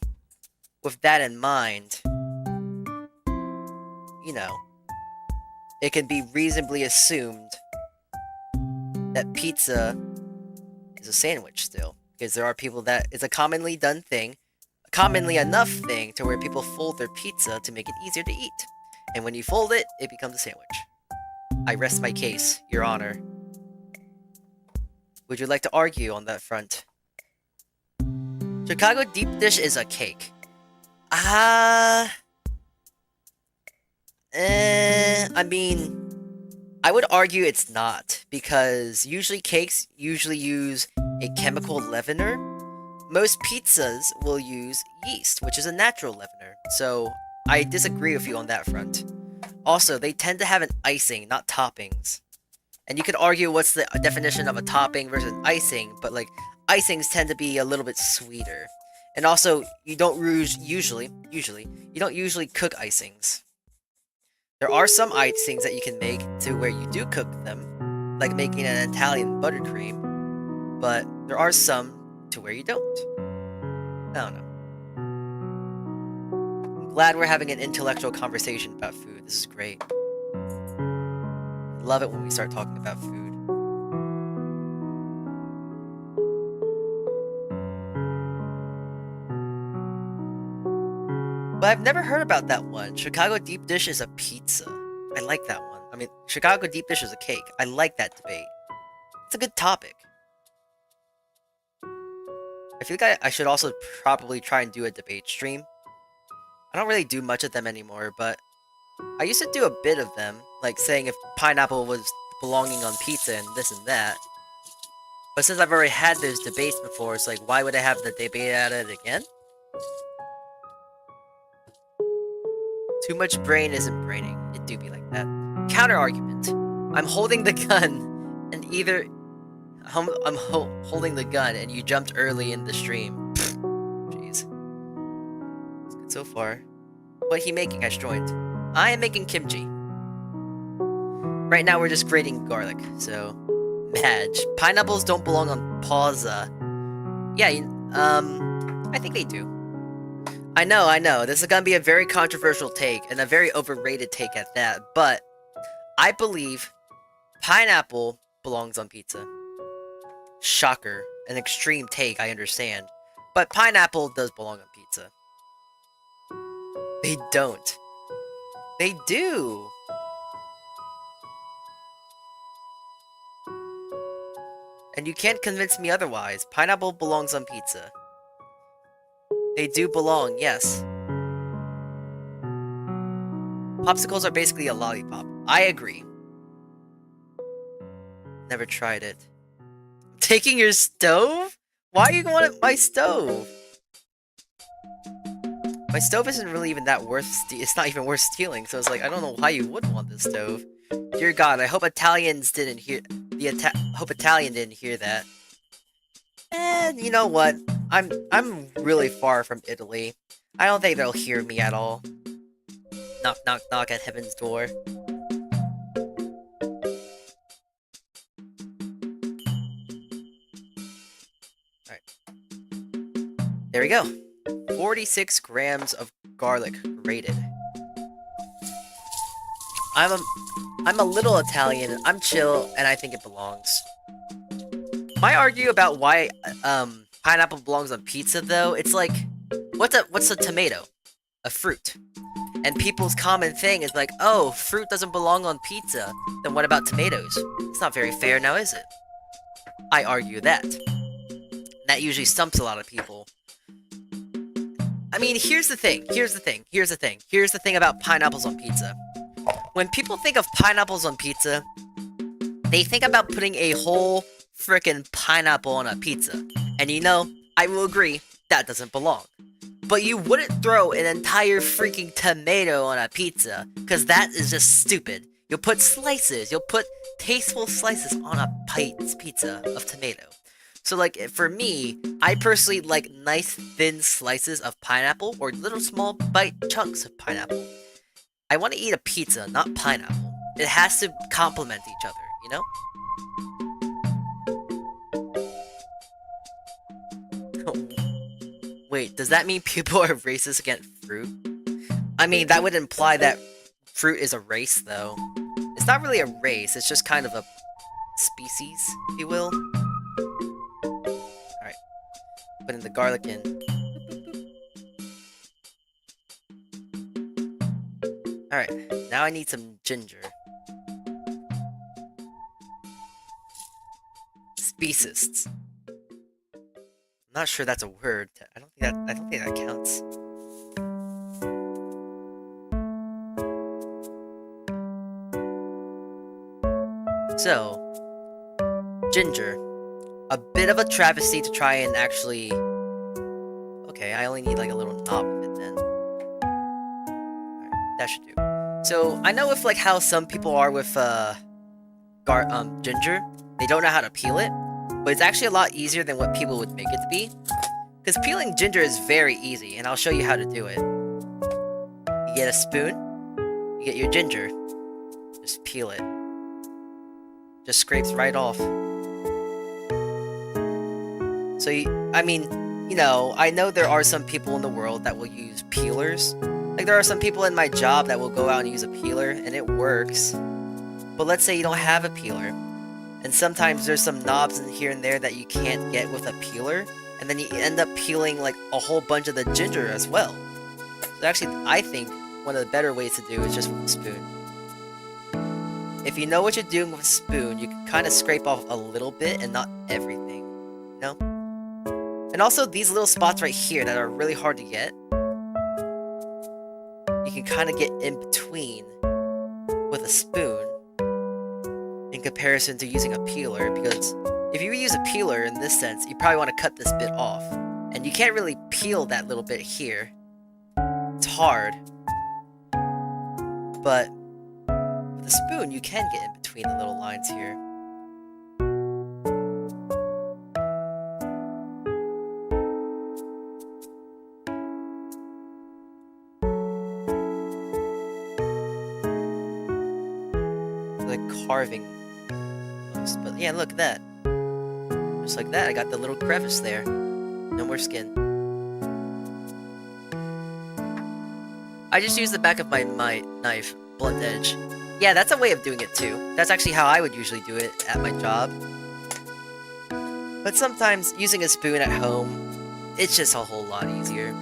with that in mind, you know, it can be reasonably assumed that pizza is a sandwich still. Because there are people that it's a commonly done thing, a commonly enough thing to where people fold their pizza to make it easier to eat. And when you fold it, it becomes a sandwich. I rest my case, Your Honor. Would you like to argue on that front? Chicago deep dish is a cake. I mean, I would argue it's not, because usually cakes use a chemical leavener. Most pizzas will use yeast, which is a natural leavener, so I disagree with you on that front. Also, they tend to have an icing, not toppings. And you could argue what's the definition of a topping versus icing, but like, icings tend to be a little bit sweeter. And also, you don't usually cook icings. There are some icings that you can make to where you do cook them, like making an Italian buttercream, but there are some to where you don't. I don't know. I'm glad we're having an intellectual conversation about food. This is great. Love it when we start talking about food. But I've never heard about that one. Chicago deep dish is a pizza. I like that one. I mean, Chicago deep dish is a cake. I like that debate. It's a good topic. I feel like I should also probably try and do a debate stream. I don't really do much of them anymore, but I used to do a bit of them, like saying if pineapple was belonging on pizza and this and that. But since I've already had those debates before, it's like, why would I have the debate at it again? Too much brain isn't braining. It do be like that. Counter argument. I'm holding the gun, and either I'm holding the gun, and you jumped early in the stream. Jeez. It's good so far. What he making? I joined. I am making kimchi. Right now we're just grating garlic, so Madge. Pineapples don't belong on pausa. Yeah, I think they do. I know. This is gonna be a very controversial take, and a very overrated take at that, but I believe pineapple belongs on pizza. Shocker. An extreme take, I understand. But pineapple does belong on pizza. They don't. They do. And you can't convince me otherwise. Pineapple belongs on pizza. They do belong, yes. Popsicles are basically a lollipop. I agree. Never tried it. Taking your stove? Why you want my stove? My stove isn't really even that worth it's not even worth stealing, so it's like, I don't know why you would want this stove. Dear God, I hope Italians didn't hear hope Italian didn't hear that. And you know what? I'm really far from Italy. I don't think they'll hear me at all. Knock knock knock at heaven's door. Alright. There we go. 46 grams of garlic grated. I'm a little Italian, I'm chill, and I think it belongs. Might argue about why pineapple belongs on pizza though. It's like, what's a tomato? A fruit. And people's common thing is like, oh, fruit doesn't belong on pizza. Then what about tomatoes? It's not very fair now, is it? I argue that. That usually stumps a lot of people. I mean, here's the thing about pineapples on pizza. When people think of pineapples on pizza, they think about putting a whole frickin' pineapple on a pizza. And you know, I will agree, that doesn't belong. But you wouldn't throw an entire freaking tomato on a pizza, because that is just stupid. You'll put slices, you'll put tasteful slices on a pizza of tomato. So like, for me, I personally like nice thin slices of pineapple, or little small bite chunks of pineapple. I want to eat a pizza, not pineapple. It has to complement each other, you know? Wait, does that mean people are racist against fruit? I mean, that would imply that fruit is a race, though. It's not really a race, it's just kind of a species, if you will. Alright. Putting the garlic in. Alright, now I need some ginger. Specists. I'm not sure that's a word. I don't think that counts. So, ginger. A bit of a travesty to try and actually... Okay, I only need like a little knob of it then. Alright, that should do. So, I know with like how some people are with ginger, they don't know how to peel it, but it's actually a lot easier than what people would make it to be. Because peeling ginger is very easy, and I'll show you how to do it. You get a spoon, you get your ginger, just peel it. Just scrapes right off. So, I mean, you know, I know there are some people in the world that will use peelers. Like, there are some people in my job that will go out and use a peeler, and it works. But let's say you don't have a peeler. And sometimes there's some knobs in here and there that you can't get with a peeler. And then you end up peeling, like, a whole bunch of the ginger as well. So actually, I think one of the better ways to do is just with a spoon. If you know what you're doing with a spoon, you can kind of scrape off a little bit and not everything. You know? And also, these little spots right here that are really hard to get, you can kind of get in between with a spoon in comparison to using a peeler, because if you use a peeler in this sense, you probably want to cut this bit off. And you can't really peel that little bit here. It's hard. But with a spoon, you can get in between the little lines here. Like carving almost. But yeah, look at that. Just like that, I got the little crevice there. No more skin. I just use the back of my knife, blunt edge. Yeah, that's a way of doing it too. That's actually how I would usually do it at my job. But sometimes using a spoon at home, it's just a whole lot easier.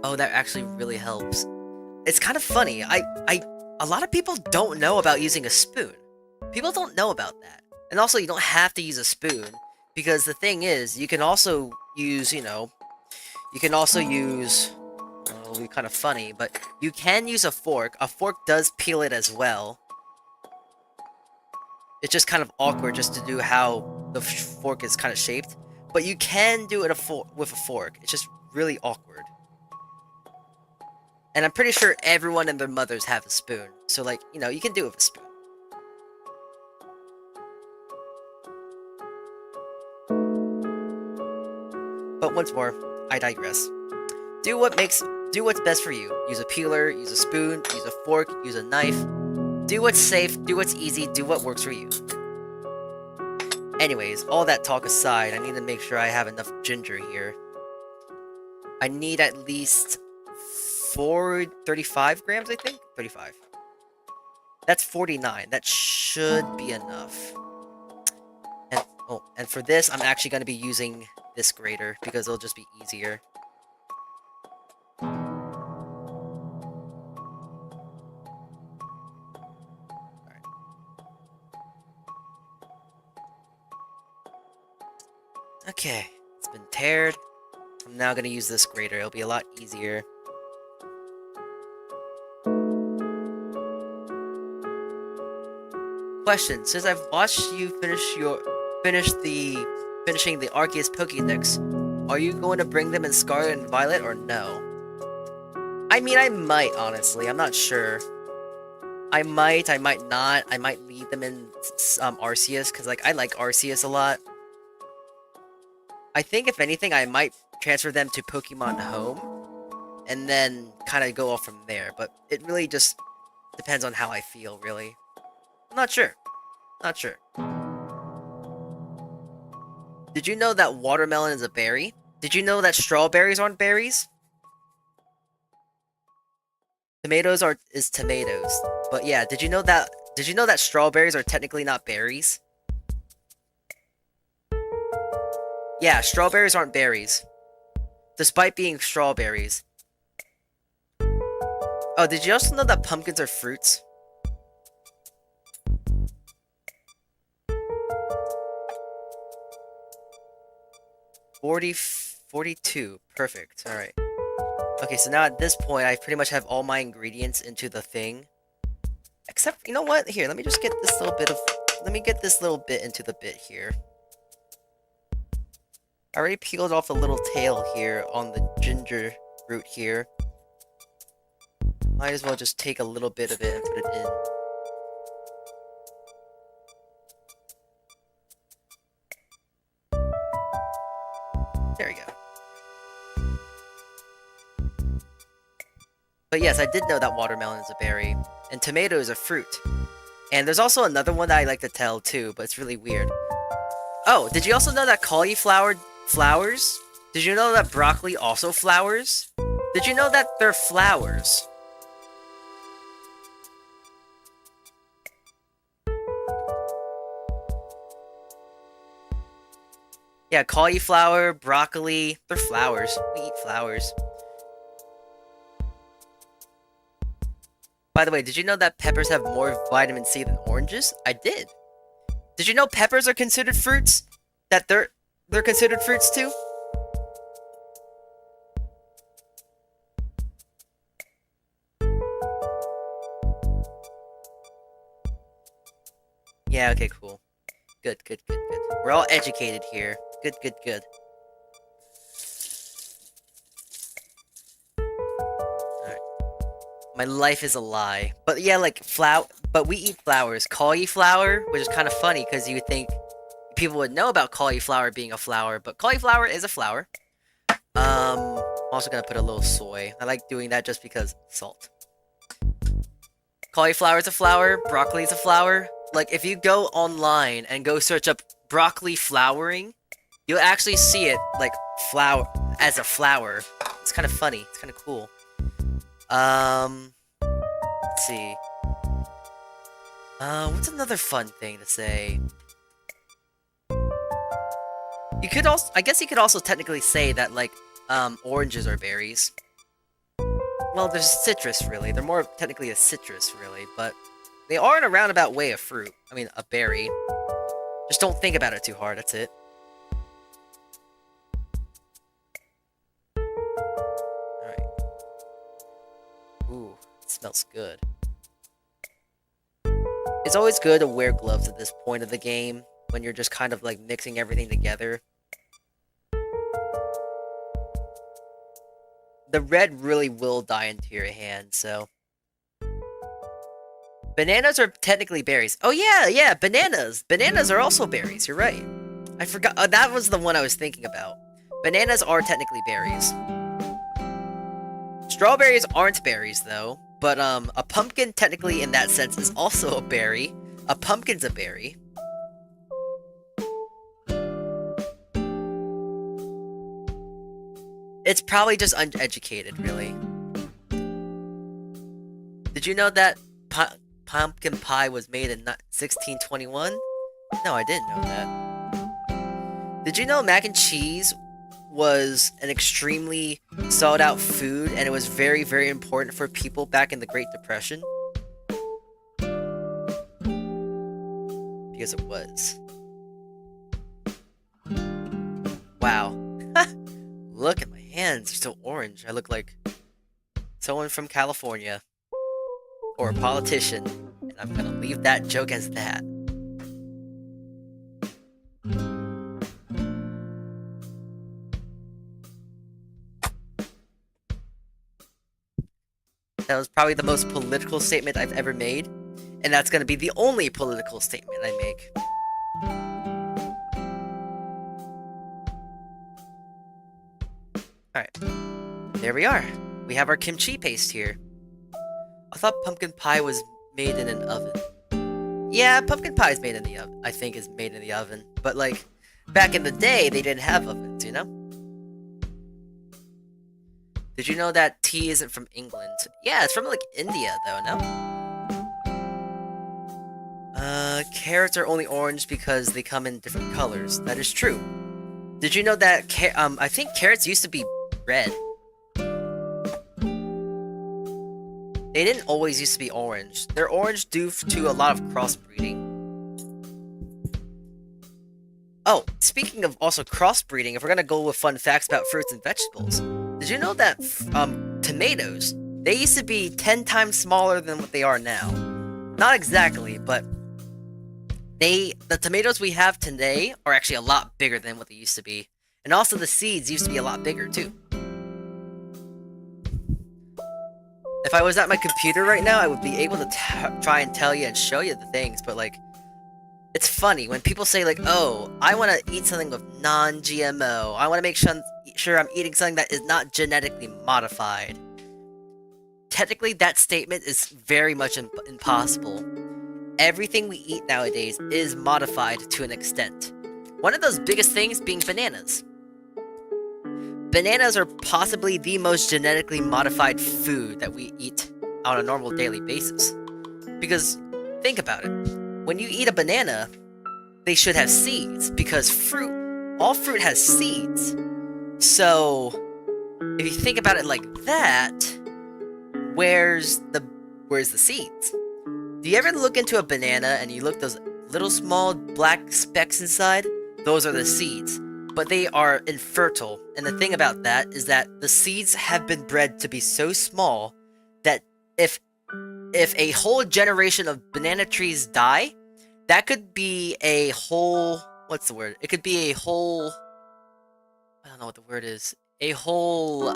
Oh, that actually really helps. It's kind of funny. A lot of people don't know about using a spoon. People don't know about that. And also, you don't have to use a spoon, because the thing is, you can also use, you know, you can also use, it'll be kind of funny, but you can use a fork. A fork does peel it as well. It's just kind of awkward just to do how the fork is kind of shaped. But you can do it with a fork. It's just really awkward. And I'm pretty sure everyone and their mothers have a spoon. So, like, you know, you can do it with a spoon. But once more, I digress. Do what's best for you. Use a peeler, use a spoon, use a fork, use a knife. Do what's safe, do what's easy, do what works for you. Anyways, all that talk aside, I need to make sure I have enough ginger here. I need at least 35 grams, I think? 35. That's 49. That should be enough. And for this, I'm actually going to be using this grater, because it'll just be easier. Alright. Okay, it's been tared. I'm now going to use this grater. It'll be a lot easier. Question: since I've watched you finishing the Arceus Pokédex, are you going to bring them in Scarlet and Violet or no? I mean, I might, honestly. I'm not sure. I might not. I might leave them in Arceus, because, like, I like Arceus a lot. I think, if anything, I might transfer them to Pokemon Home, and then kind of go off from there, but it really just depends on how I feel, really. I'm not sure. Not sure. Did you know that watermelon is a berry? Did you know that strawberries aren't berries? Tomatoes is tomatoes. But yeah, did you know that strawberries are technically not berries? Yeah, strawberries aren't berries. Despite being strawberries. Oh, did you also know that pumpkins are fruits? $40, $42. Perfect. Alright. Okay, so now at this point, I pretty much have all my ingredients into the thing. Except, you know what? Here, let me just get this little bit of... Let me get this little bit into the bit here. I already peeled off the little tail here on the ginger root here. Might as well just take a little bit of it and put it in. There we go. But yes, I did know that watermelon is a berry, and tomato is a fruit. And there's also another one that I like to tell too, but it's really weird. Oh, did you also know that cauliflower flowers? Did you know that broccoli also flowers? Did you know that they're flowers? Yeah, cauliflower, broccoli, they're flowers. We eat flowers. By the way, did you know that peppers have more vitamin C than oranges? I did. Did you know peppers are considered fruits? That they're considered fruits too? Yeah, okay, cool. Good, good, good, good. We're all educated here. Good, good, good. Alright. My life is a lie. But yeah, like, but we eat flowers. Cauliflower, which is kind of funny, because you would think people would know about cauliflower being a flower, but cauliflower is a flower. I'm also gonna put a little soy. I like doing that just because salt. Cauliflower is a flower, broccoli is a flower. Like, if you go online and go search up broccoli flowering, you'll actually see it, like, as a flower. It's kind of funny. It's kind of cool. Let's see. What's another fun thing to say? You could also, I guess you could also technically say that, like, oranges are berries. Well, there's citrus, really. They're more technically a citrus, really, but they are in a roundabout way a fruit. I mean, a berry. Just don't think about it too hard, that's it. Alright. Ooh, it smells good. It's always good to wear gloves at this point of the game, when you're just kind of, like, mixing everything together. The red really will dye into your hand, so... Bananas are technically berries. Oh yeah, bananas! Bananas are also berries, you're right. I forgot, that was the one I was thinking about. Bananas are technically berries. Strawberries aren't berries, though. But, a pumpkin, technically, in that sense, is also a berry. A pumpkin's a berry. It's probably just uneducated, really. Did you know that pumpkin pie was made in 1621? No, I didn't know that. Did you know mac and cheese was an extremely sought out food, and it was very, very important for people back in the Great Depression? Because it was. Wow. Look at my hands, they're still orange. I look like someone from California. Or a politician. And I'm gonna leave that joke as that. That was probably the most political statement I've ever made. And that's gonna be the only political statement I make. Alright. There we are. We have our kimchi paste here. I thought pumpkin pie was made in an oven. Yeah, pumpkin pie is made in the oven. I think is made in the oven. But, like, back in the day, they didn't have ovens, you know? Did you know that tea isn't from England? Yeah, it's from, like, India, though, no? Carrots are only orange because they come in different colors. That is true. Did you know that, I think carrots used to be red. They didn't always used to be orange. They're orange due to a lot of crossbreeding. Oh, speaking of also crossbreeding, if we're gonna go with fun facts about fruits and vegetables, did you know that, tomatoes, they used to be 10 times smaller than what they are now? Not exactly, but the tomatoes we have today are actually a lot bigger than what they used to be. And also the seeds used to be a lot bigger, too. If I was at my computer right now, I would be able to try and tell you and show you the things, but, like, it's funny when people say, like, oh, I want to eat something with non-GMO. I want to make sure I'm eating something that is not genetically modified. Technically, that statement is very much impossible. Everything we eat nowadays is modified to an extent. One of those biggest things being bananas. Bananas are possibly the most genetically modified food that we eat on a normal daily basis. Because, think about it. When you eat a banana, they should have seeds, because all fruit has seeds. So, if you think about it like that, where's the seeds? Do you ever look into a banana and you look those little small black specks inside? Those are the seeds. But they are infertile, and the thing about that is that the seeds have been bred to be so small that if a whole generation of banana trees die, that could be a whole, what's the word? It could be a whole, I don't know what the word is. A whole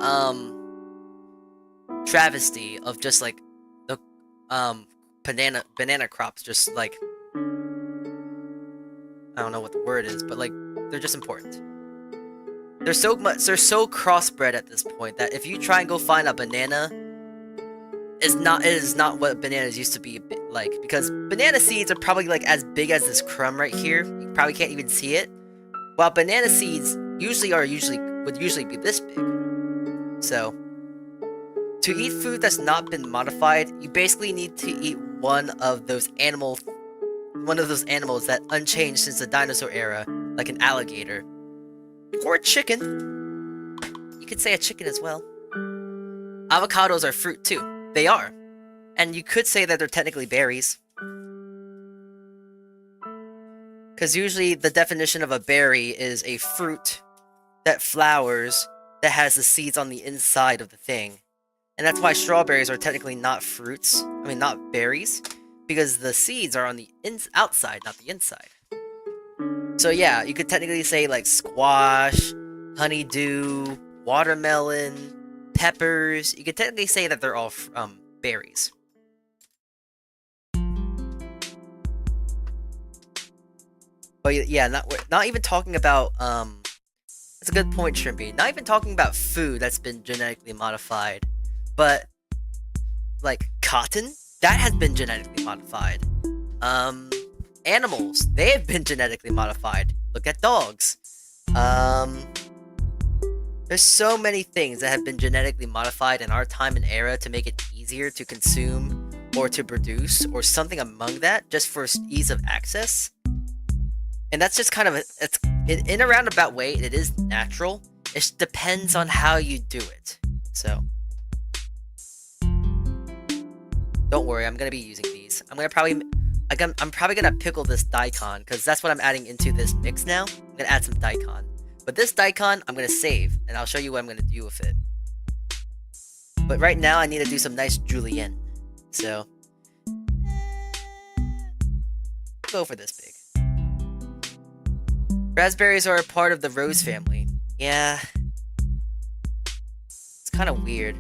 travesty of just like the banana crops, just like, I don't know what the word is, but like they're just important. They're so crossbred at this point that if you try and go find a banana, it is not what bananas used to be like, because banana seeds are probably like as big as this crumb right here. You probably can't even see it. While banana seeds would usually be this big. So to eat food that's not been modified, you basically need to eat one of those animals that unchanged since the dinosaur era, like an alligator. Or a chicken. You could say a chicken as well. Avocados are fruit too. They are. And you could say that they're technically berries. Because usually the definition of a berry is a fruit that flowers that has the seeds on the inside of the thing. And that's why strawberries are technically not fruits. I mean, not berries. Because the seeds are on the outside, not the inside. So yeah, you could technically say like squash, honeydew, watermelon, peppers. You could technically say that they're all berries. But yeah, not even talking about that's a good point, Shrimpy. Not even talking about food that's been genetically modified, but like cotton, that has been genetically modified. Animals, they have been genetically modified. Look at dogs. There's so many things that have been genetically modified in our time and era to make it easier to consume or to produce or something among that, just for ease of access. And that's just kind of in a roundabout way, it is natural. It just depends on how you do it. So don't worry, I'm gonna be using these. I'm probably gonna pickle this daikon, because that's what I'm adding into this mix now. I'm gonna add some daikon. But this daikon, I'm gonna save, and I'll show you what I'm gonna do with it. But right now, I need to do some nice julienne. So go for this big. Raspberries are a part of the rose family. Yeah. It's kind of weird.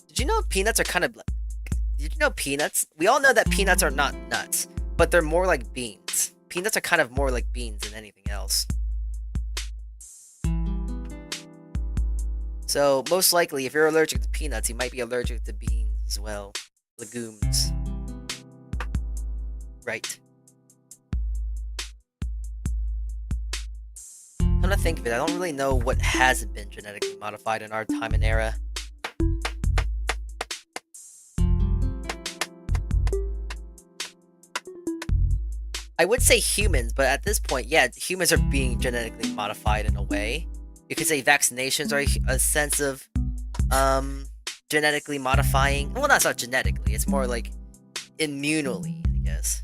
Did you know peanuts are kind of... Did you know peanuts? We all know that peanuts are not nuts, but they're more like beans. Peanuts are kind of more like beans than anything else. So, most likely, if you're allergic to peanuts, you might be allergic to beans as well. Legumes. Right. Come to think of it, I don't really know what hasn't been genetically modified in our time and era. I would say humans, but at this point, yeah, humans are being genetically modified in a way. You could say vaccinations are a sense of genetically modifying. Well, that's not genetically, it's more like immunally, I guess.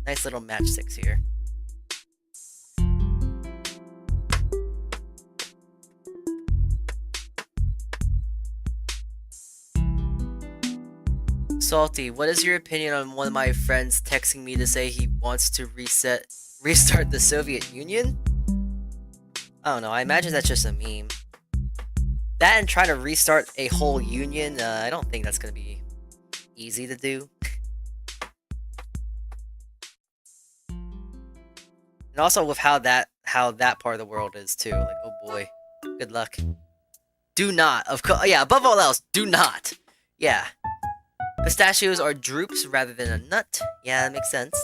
Nice little matchsticks here. Salty, what is your opinion on one of my friends texting me to say he wants to restart the Soviet Union? I don't know, I imagine that's just a meme. That and trying to restart a whole union, I don't think that's gonna be easy to do. And also with how that part of the world is too. Like, oh boy, good luck. Do not, of course, yeah, above all else, do not. Yeah. Pistachios are drupes rather than a nut. Yeah, that makes sense.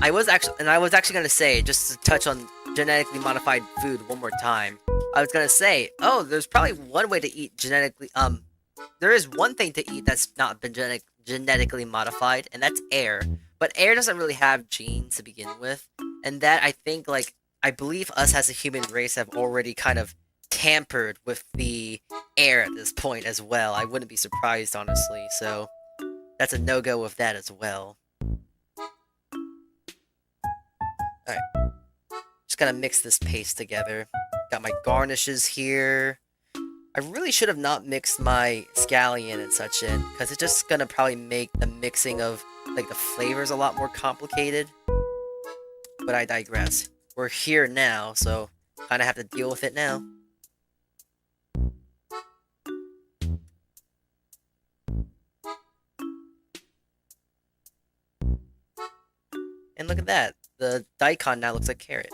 I was actually gonna say, just to touch on genetically modified food one more time. I was gonna say, oh, there's probably one way to eat genetically, there is one thing to eat that's not been genetically modified, and that's air. But air doesn't really have genes to begin with, and that I believe us as a human race have already kind of tampered with the air at this point as well. I wouldn't be surprised, honestly, so that's a no-go with that as well. Alright. gonna mix this paste together. Got my garnishes here. I really should have not mixed my scallion and such in, because it's just gonna probably make the mixing of like the flavors a lot more complicated. But I digress. We're here now, so kind of have to deal with it now. And look at that. The daikon now looks like carrot.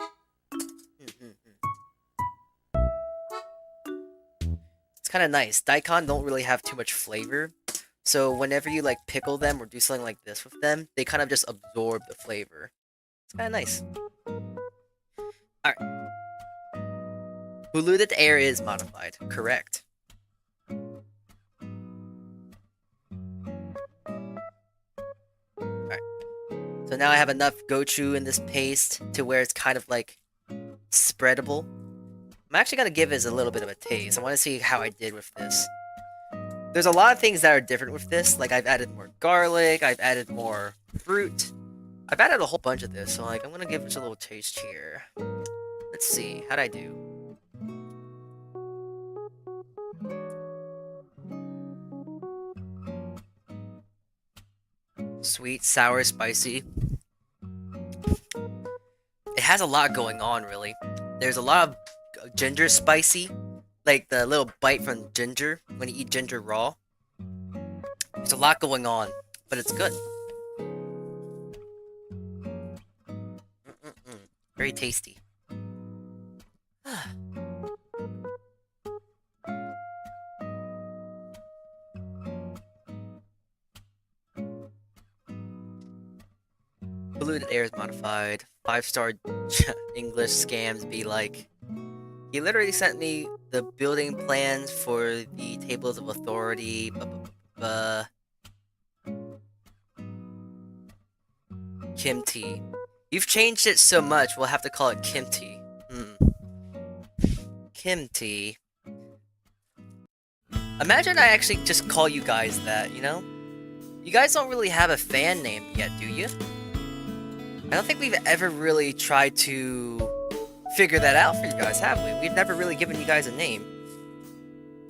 It's kind of nice. Daikon don't really have too much flavor. So whenever you like pickle them or do something like this with them, they kind of just absorb the flavor. It's kind of nice. Alright. Polluted air is modified. Correct. Alright. So now I have enough gochu in this paste to where it's kind of like spreadable. I'm actually going to give this a little bit of a taste. I want to see how I did with this. There's a lot of things that are different with this. Like I've added more garlic, I've added more fruit. I've added a whole bunch of this, so like I'm going to give this a little taste here. Let's see, how'd I do? Sweet, sour, spicy. It has a lot going on, really. There's a lot of ginger spicy, like the little bite from ginger when you eat ginger raw. There's a lot going on, but it's good. Very tasty. Polluted air is modified. 5-star English scams be like. He literally sent me the building plans for the tables of authority. KIMCHI. You've changed it so much, we'll have to call it KIMCHI. KIMCHI. Imagine I actually just call you guys that, you know? You guys don't really have a fan name yet, do you? I don't think we've ever really tried to figure that out for you guys, have we? We've never really given you guys a name.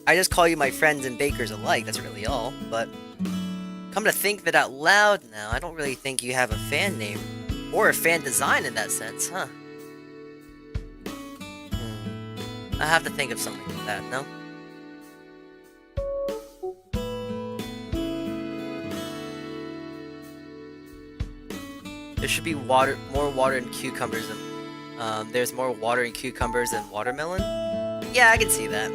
I just call you my friends and bakers alike, that's really all. But come to think of it out loud now, I don't really think you have a fan name. Or a fan design in that sense, huh? I have to think of something like that, no? There should be more water in cucumbers than, there's more water in cucumbers than watermelon? Yeah, I can see that.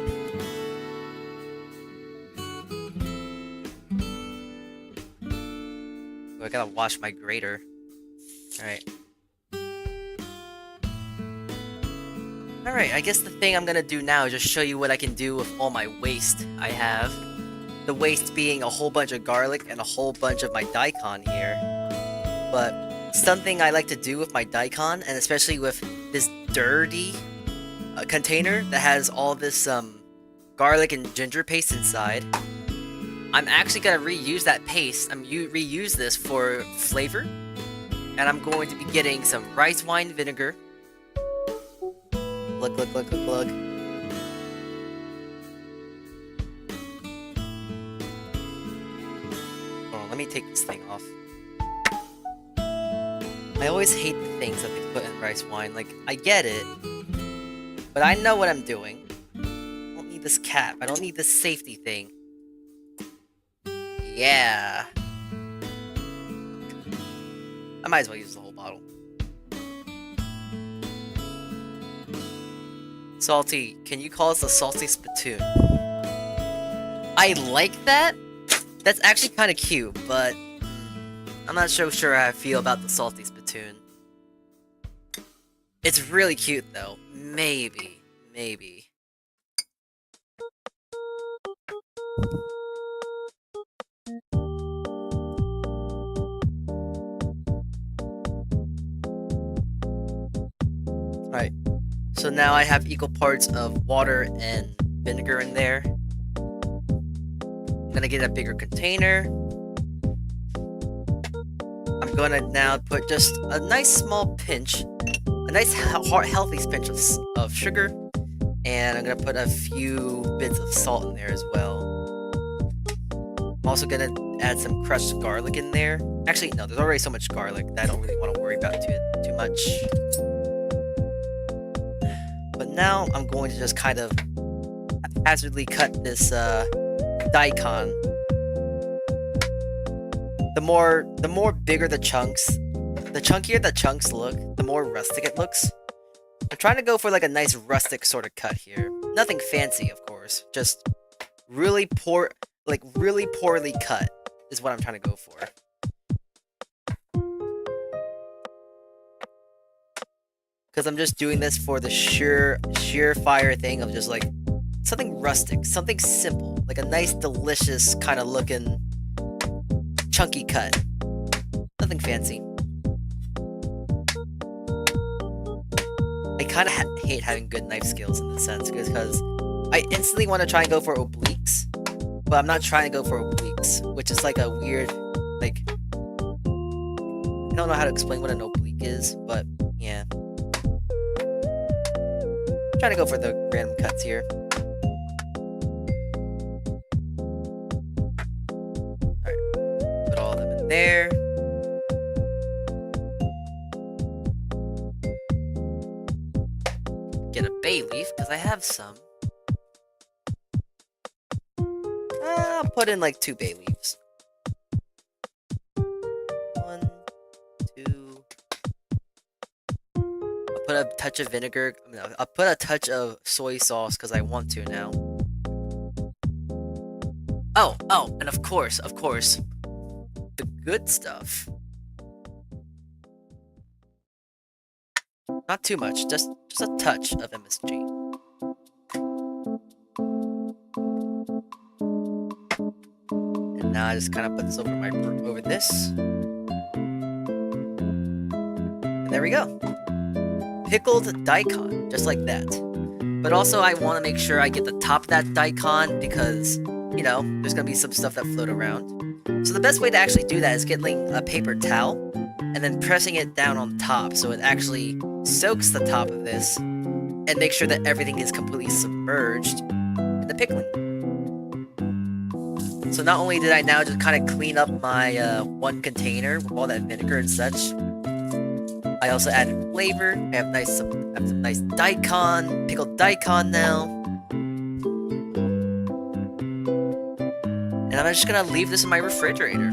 Oh, I gotta wash my grater. Alright. Alright, I guess the thing I'm gonna do now is just show you what I can do with all my waste I have. The waste being a whole bunch of garlic and a whole bunch of my daikon here. But something I like to do with my daikon, and especially with this dirty container that has all this garlic and ginger paste inside, I'm actually going to reuse that paste. Reuse this for flavor, and I'm going to be getting some rice wine vinegar. Glug, glug, glug, glug, glug. Hold on, let me take this thing off. I always hate the things that they put in rice wine. Like, I get it, but I know what I'm doing. I don't need this cap. I don't need this safety thing. Yeah. I might as well use the whole bottle. Salty, can you call us a salty spittoon? I like that. That's actually kind of cute, but I'm not so sure how I feel about the salty spittoon. It's really cute though. Maybe. Alright. So now I have equal parts of water and vinegar in there. I'm gonna get a bigger container. I'm gonna now put just a nice small pinch, a nice healthy pinch of sugar, and I'm gonna put a few bits of salt in there as well. I'm also gonna add some crushed garlic in there. Actually, no, there's already so much garlic that I don't really want to worry about too much. But now I'm going to just kind of haphazardly cut this daikon. The more bigger the chunks, the chunkier the chunks look, the more rustic it looks. I'm trying to go for like a nice rustic sort of cut here. Nothing fancy, of course. Just really poorly cut is what I'm trying to go for. Because I'm just doing this for the sheer fire thing of just like something rustic, something simple, like a nice, delicious kind of looking chunky cut. Nothing fancy. I kind of hate having good knife skills in this sense because I instantly want to try and go for obliques, but I'm not trying to go for obliques, which is like a weird, like, I don't know how to explain what an oblique is, but yeah. I'm trying to go for the random cuts here. Alright, put all of them in there. Get a bay leaf, because I have some. I'll put in like 2 bay leaves. 1, 2. I'll put a touch of vinegar. I'll put a touch of soy sauce because I want to now. Oh, and of course, the good stuff. Not too much, just a touch of MSG. And now I just kind of put this over this. And there we go. Pickled daikon, just like that. But also I want to make sure I get the top of that daikon because, you know, there's going to be some stuff that float around. So the best way to actually do that is getting a paper towel and then pressing it down on top so it actually soaks the top of this and make sure that everything is completely submerged in the pickling. So not only did I now just kind of clean up my one container with all that vinegar and such, I also added flavor. I have some nice daikon, pickled daikon now. And I'm just gonna leave this in my refrigerator.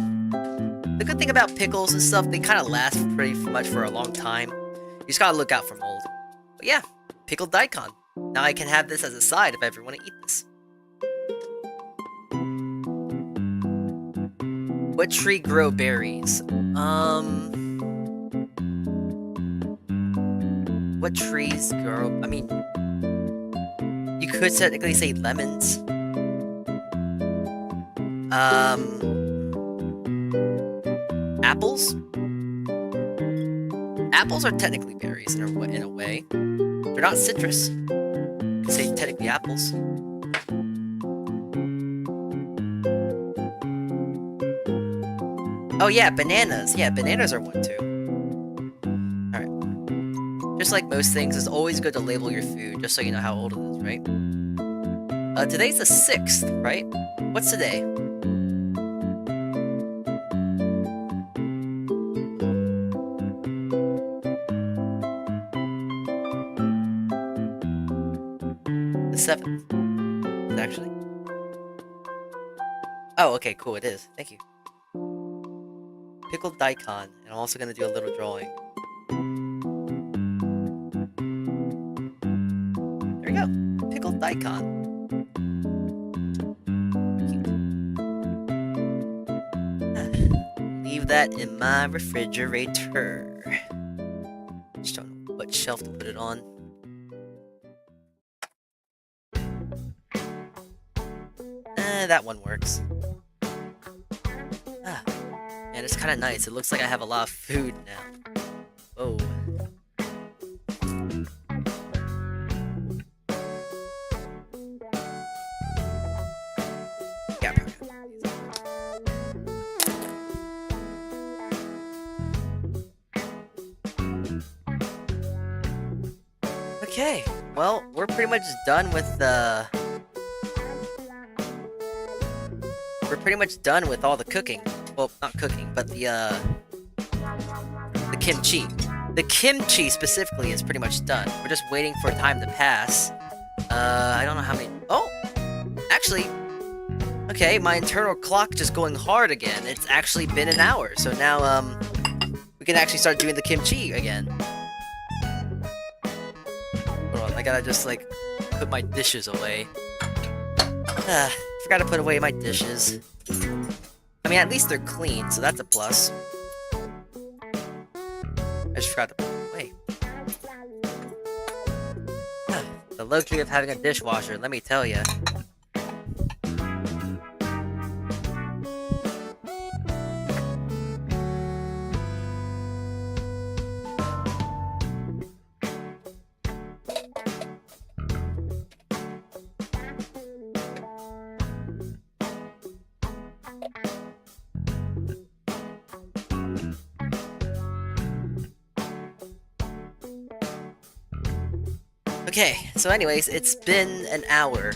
The good thing about pickles and stuff, they kind of last pretty much for a long time. You just gotta look out for mold. But yeah, pickled daikon. Now I can have this as a side if I ever want to eat this. What tree grow berries? What trees grow? I mean, you could technically say lemons. Apples? Apples are technically berries in a way. They're not citrus. You could say technically apples. Oh yeah, bananas. Yeah, bananas are one too. Alright. Just like most things, it's always good to label your food, just so you know how old it is, right? Today's the 6th, right? What's today? The 7th, actually. Oh, okay, cool, it is. Thank you. Pickled daikon, and I'm also going to do a little drawing. There we go. Pickled daikon. Leave that in my refrigerator. Just don't know what shelf to put it on. That one works. And it's kind of nice. It looks like I have a lot of food now. Oh. Yeah, perfect. Okay, well, we're pretty much done with the... We're pretty much done with all the cooking. Well, not cooking, but the kimchi. The kimchi specifically is pretty much done. We're just waiting for time to pass. I don't know how many... Oh! Actually... Okay, my internal clock just going hard again. It's actually been an hour, so now, we can actually start doing the kimchi again. Hold on, I gotta just, like, put my dishes away. Forgot to put away my dishes. I mean, at least they're clean, so that's a plus. I just forgot to put them away. The low-key of having a dishwasher, let me tell ya. Okay, so anyways, it's been an hour.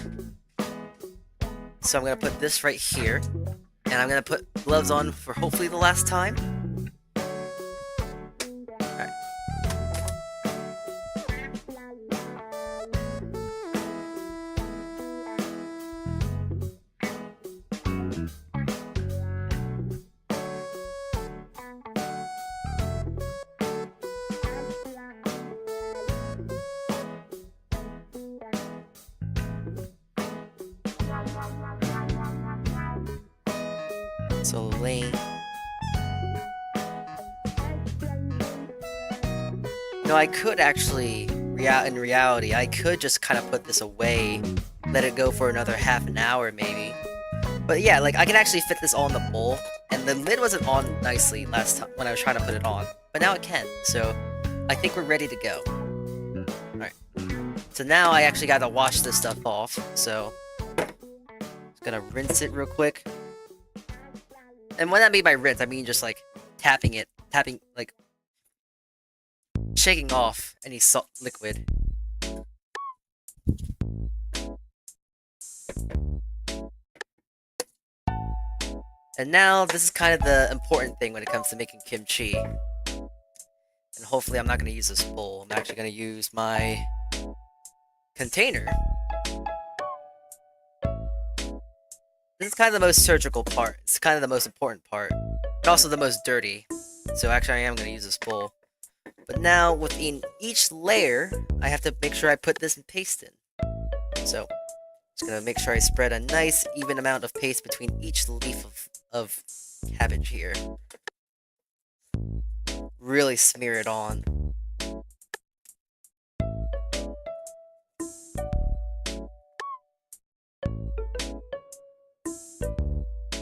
So I'm gonna put this right here. And I'm gonna put gloves on for hopefully the last time. Alright. So lame. No, I could actually, in reality, I could just kind of put this away, let it go for another half an hour maybe. But yeah, like I can actually fit this all in the bowl, and the lid wasn't on nicely last time when I was trying to put it on, but now it can. So I think we're ready to go. Alright. So now I actually gotta wash this stuff off, so just gonna rinse it real quick. And when I mean by rinse, I mean just like tapping, like shaking off any salt liquid. And now this is kind of the important thing when it comes to making kimchi. And hopefully I'm not going to use this bowl. I'm actually going to use my container. This is kind of the most surgical part. It's kind of the most important part. But also the most dirty. So actually I am going to use this bowl. But now within each layer, I have to make sure I put this paste in. So, just going to make sure I spread a nice even amount of paste between each leaf of cabbage here. Really smear it on.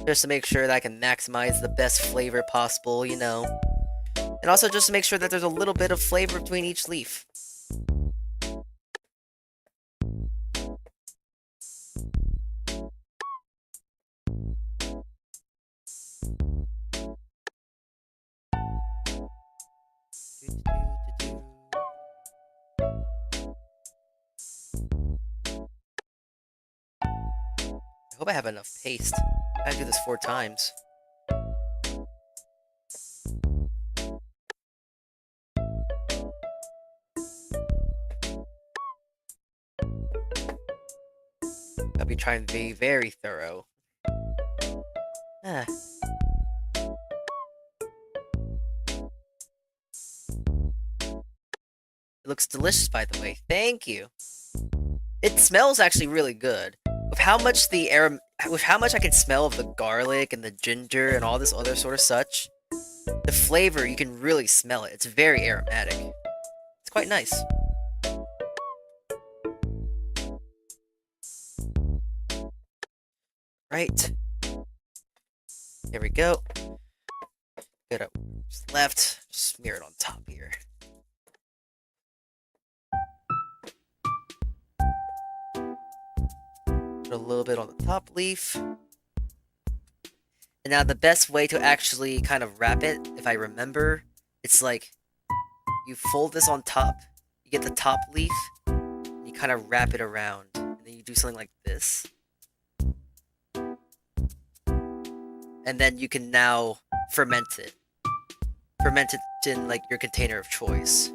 Just to make sure that I can maximize the best flavor possible, you know. And also just to make sure that there's a little bit of flavor between each leaf. I hope I have enough paste. I gotta do this 4 times. I'll be trying to be very thorough. Ah. It looks delicious, by the way. Thank you. It smells actually really good. With how much I can smell of the garlic and the ginger and all this other sort of such, the flavor, you can really smell it. It's very aromatic. It's quite nice. Right. Here we go. Good up. Just left. Smear it on top here. Put a little bit on the top leaf. And now the best way to actually kind of wrap it, if I remember, it's like you fold this on top, you get the top leaf, you kind of wrap it around, and then you do something like this. And then you can now ferment it. Ferment it in like your container of choice.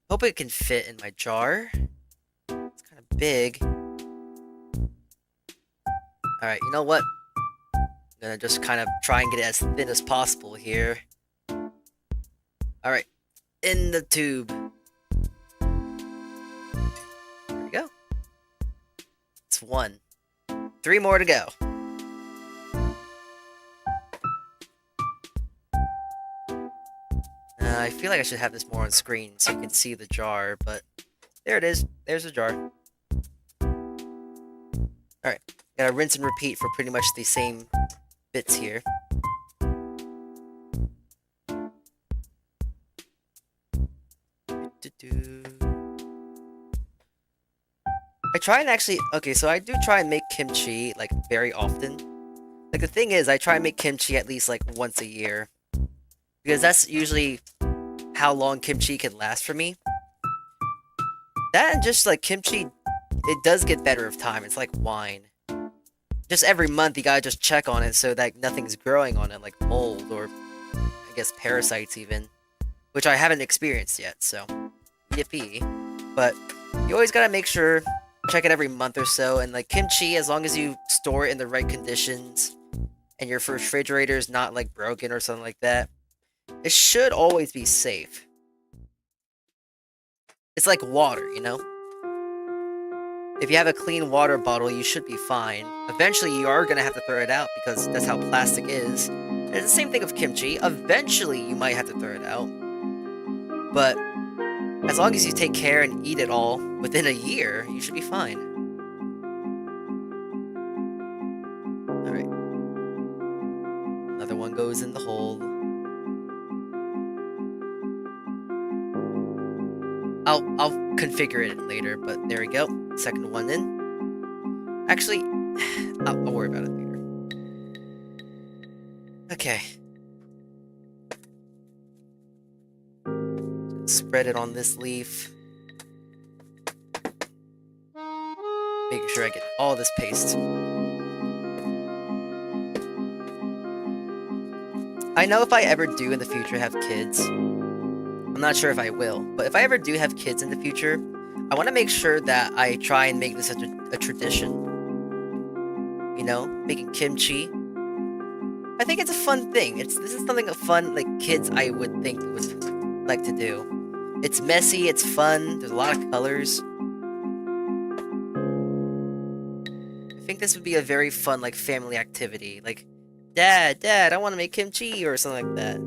Hope it can fit in my jar. It's kind of big. Alright, you know what? I'm gonna just kind of try and get it as thin as possible here. Alright, in the tube. There we go. It's 1. 3 more to go. I feel like I should have this more on screen so you can see the jar, but there it is. There's the jar. Alright, gotta rinse and repeat for pretty much the same bits here. I try and actually, okay, so I do try and make kimchi, like, very often. Like, the thing is, I try and make kimchi at least, like, once a year. Because that's usually how long kimchi can last for me. That and just, like, kimchi, it does get better with time. It's like wine. Just every month, you gotta just check on it so that nothing's growing on it, like mold or, I guess, parasites even. Which I haven't experienced yet, so, yippee. But you always gotta make sure, check it every month or so, and like kimchi, as long as you store it in the right conditions, and your refrigerator's not like broken or something like that, it should always be safe. It's like water, you know? If you have a clean water bottle, you should be fine. Eventually, you are gonna have to throw it out because that's how plastic is. And it's the same thing with kimchi. Eventually, you might have to throw it out. But as long as you take care and eat it all within a year, you should be fine. Alright. Another one goes in the hole. I'll configure it later, but there we go. Second one in. Actually, I'll worry about it later. Okay. Spread it on this leaf. Making sure I get all this paste. I know if I ever do in the future have kids, I'm not sure if I will, but if I ever do have kids in the future, I want to make sure that I try and make this a tradition. You know, making kimchi. I think it's a fun thing. This is something fun, like kids I would think would like to do. It's messy, it's fun, there's a lot of colors. I think this would be a very fun, like, family activity. Like, Dad, I want to make kimchi, or something like that.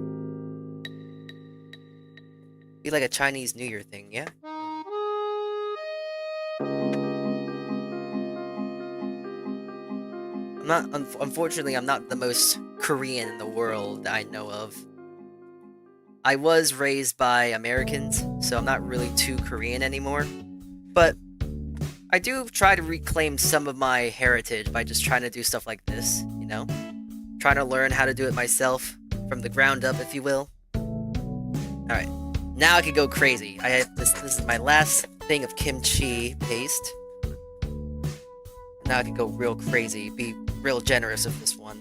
Be like a Chinese New Year thing, yeah? Unfortunately, I'm not the most Korean in the world that I know of. I was raised by Americans, so I'm not really too Korean anymore. But I do try to reclaim some of my heritage by just trying to do stuff like this, you know? Trying to learn how to do it myself, from the ground up, if you will. Alright. Now I can go crazy. This is my last thing of kimchi paste. Now I can go real crazy, be real generous with this one.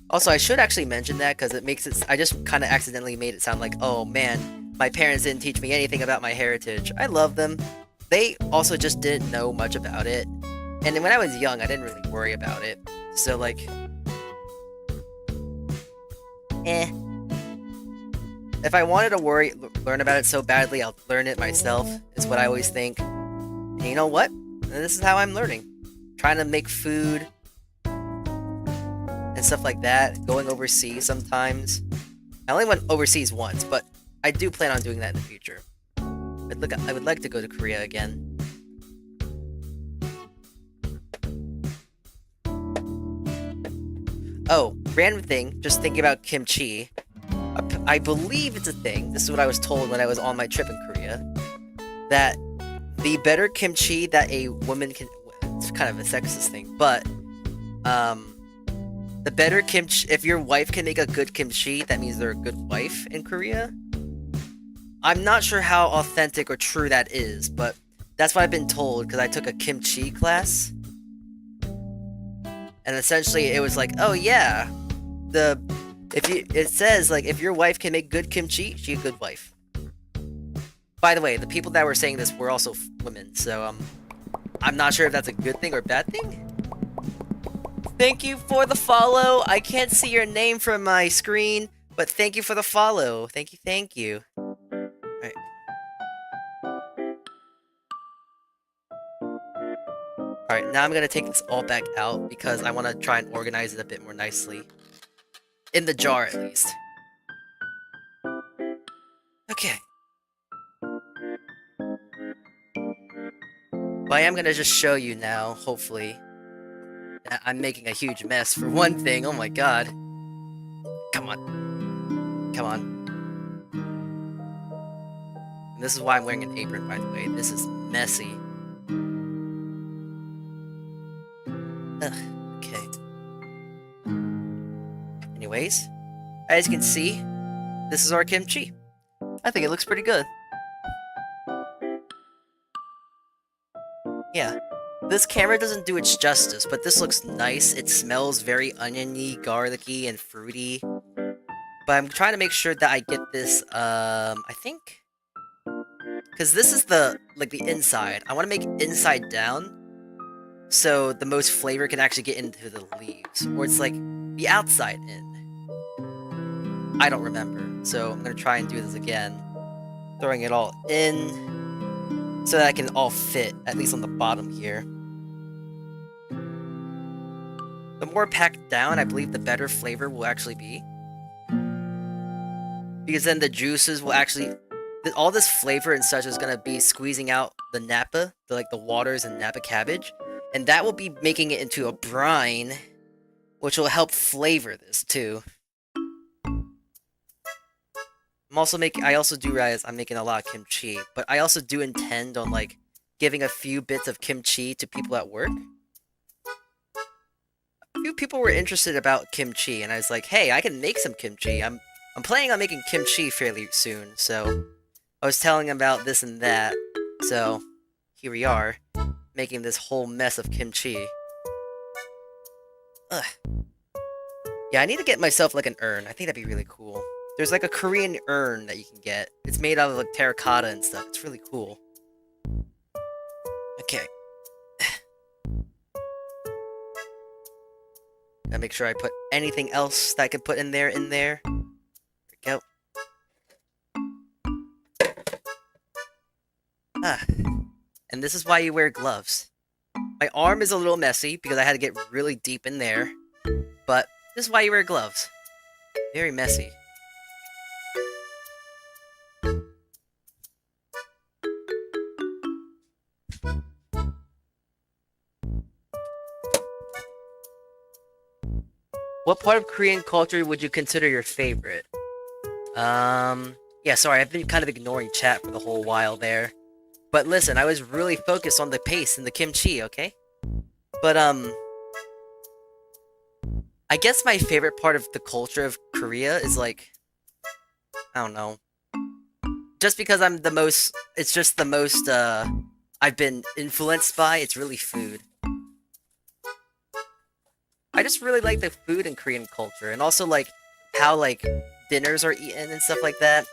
Also, I should actually mention that because it makes it. I just kind of accidentally made it sound like, oh man, my parents didn't teach me anything about my heritage. I love them. They also just didn't know much about it. And when I was young, I didn't really worry about it. So, like, If I wanted to learn about it so badly, I'll learn it myself, is what I always think. And you know what? This is how I'm learning. Trying to make food and stuff like that. Going overseas sometimes. I only went overseas once, but I do plan on doing that in the future. I would like to go to Korea again. Oh, random thing, just thinking about kimchi. I believe it's a thing, this is what I was told when I was on my trip in Korea, that the better kimchi that a woman can, it's kind of a sexist thing, but, The better kimchi, if your wife can make a good kimchi, that means they're a good wife in Korea. I'm not sure how authentic or true that is, but that's what I've been told because I took a kimchi class. And essentially it was like, oh yeah, it says like if your wife can make good kimchi, she's a good wife. By the way, the people that were saying this were also women, so I'm not sure if that's a good thing or bad thing. Thank you for the follow. I can't see your name from my screen, but thank you for the follow. Thank you, thank you. Alright. Alright, now I'm gonna take this all back out because I want to try and organize it a bit more nicely. In the jar, at least. Okay. But I am gonna just show you now, hopefully. I'm making a huge mess for one thing. Oh my god. Come on. Come on. And this is why I'm wearing an apron, by the way. This is messy. Ugh, okay. Anyways, as you can see, this is our kimchi. I think it looks pretty good. Yeah. This camera doesn't do its justice, but this looks nice. It smells very oniony, garlicky, and fruity. But I'm trying to make sure that I get this, I think... because this is the inside. I want to make it inside down, so the most flavor can actually get into the leaves. Or it's like, the outside in. I don't remember, so I'm going to try and do this again. Throwing it all in, so that I can all fit, at least on the bottom here. The more packed down, I believe the better flavor will actually be. Because then the juices will actually... all this flavor and such is going to be squeezing out the napa, the waters and napa cabbage. And that will be making it into a brine, which will help flavor this too. I also do realize I'm making a lot of kimchi, but I also do intend on giving a few bits of kimchi to people at work. A few people were interested about kimchi, and I was like, hey, I can make some kimchi. I'm planning on making kimchi fairly soon, so I was telling them about this and that. So here we are, making this whole mess of kimchi. Ugh. Yeah, I need to get myself an urn. I think that'd be really cool. There's a Korean urn that you can get. It's made out of terracotta and stuff. It's really cool. Okay. Gotta make sure I put anything else that I can put in there. There we go. Ah. And this is why you wear gloves. My arm is a little messy because I had to get really deep in there. But this is why you wear gloves. Very messy. What part of Korean culture would you consider your favorite? Yeah, sorry, I've been kind of ignoring chat for the whole while there. But listen, I was really focused on the paste and the kimchi, okay? But, I guess my favorite part of the culture of Korea is, I don't know. Just because it's just the most, I've been influenced by, it's really food. I just really like the food in Korean culture, and also, how, dinners are eaten and stuff like that.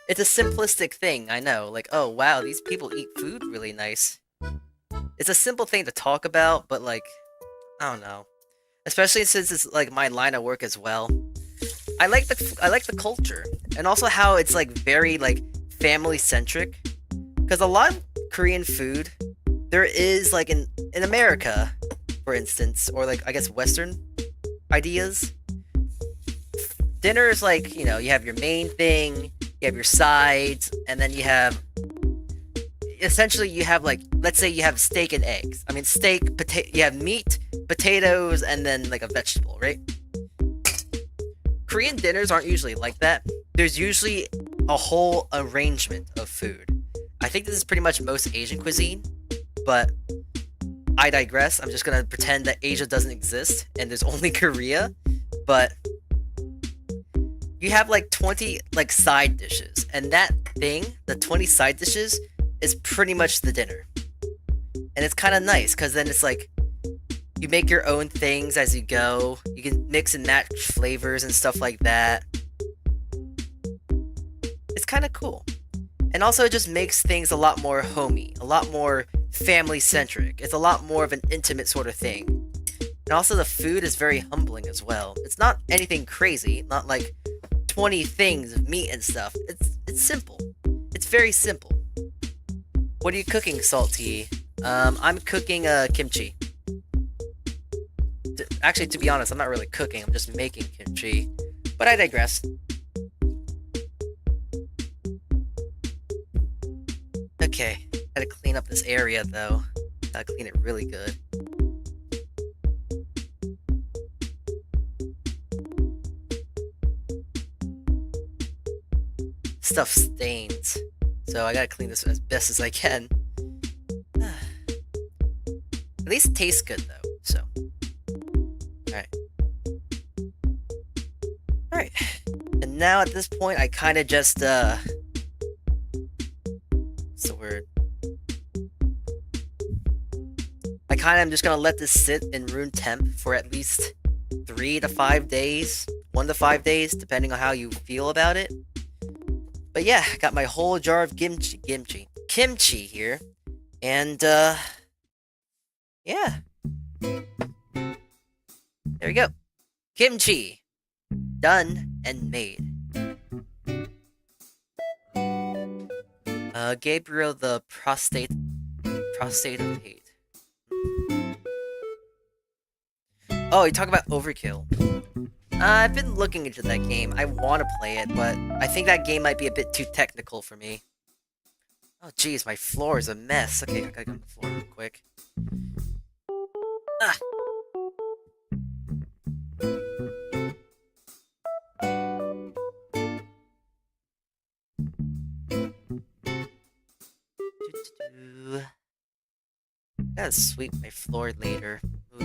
It's a simplistic thing, I know. Oh, wow, these people eat food really nice. It's a simple thing to talk about, but, I don't know. Especially since it's, my line of work as well. I like the culture. And also how it's, very, family-centric. Because a lot of Korean food, there is, in America, for instance, or, I guess Western ideas. Dinner is, you have your main thing, you have your sides, and then you have... essentially, you have, let's say you have steak and eggs. I mean, steak, you have meat, potatoes, and then, a vegetable, right? Korean dinners aren't usually like that. There's usually a whole arrangement of food. I think this is pretty much most Asian cuisine, but I digress. I'm just gonna pretend that Asia doesn't exist, and there's only Korea. but you have like 20 like side dishes, and that thing, the 20 side dishes, is pretty much the dinner. And it's kind of nice because then it's like you make your own things as you go. You can mix and match flavors and stuff like that. It's kind of cool. And also it just makes things a lot more homey, a lot more family-centric. It's a lot more of an intimate sort of thing. And also the food is very humbling as well. It's not anything crazy, not like 20 things of meat and stuff. It's simple. It's very simple. What are you cooking, Salty? I'm cooking kimchi. Actually, to be honest, I'm not really cooking, I'm just making kimchi. But I digress. Okay, gotta clean up this area though. Gotta clean it really good. Stuff stains, so I gotta clean this as best as I can. At least it tastes good though, so. Alright. And now at this point, I kinda just, what's the word? I kinda am just gonna let this sit in room temp for at least 3 to 5 days. 1 to 5 days, depending on how you feel about it. But yeah, got my whole jar of kimchi here. And, yeah. There we go. Kimchi. Done and made. Gabriel the prostate of hate. Oh, you talk about Overkill. I've been looking into that game. I want to play it, but I think that game might be a bit too technical for me. Oh, jeez, my floor is a mess. Okay, I gotta go on the floor real quick. Ah. Gotta sweep my floor later. Ooh.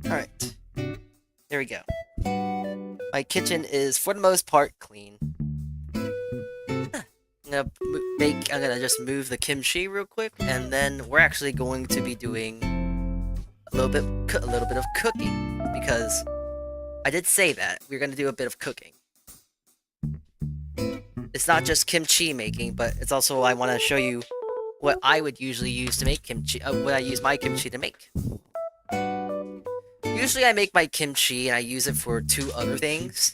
Alright. There we go. My kitchen is, for the most part, clean. I'm gonna just move the kimchi real quick, and then we're actually going to be doing a little bit of cooking, because I did say that we're gonna do a bit of cooking. It's not just kimchi making, but it's also I want to show you what I would usually use to make kimchi. What I use my kimchi to make. Usually I make my kimchi and I use it for 2 other things.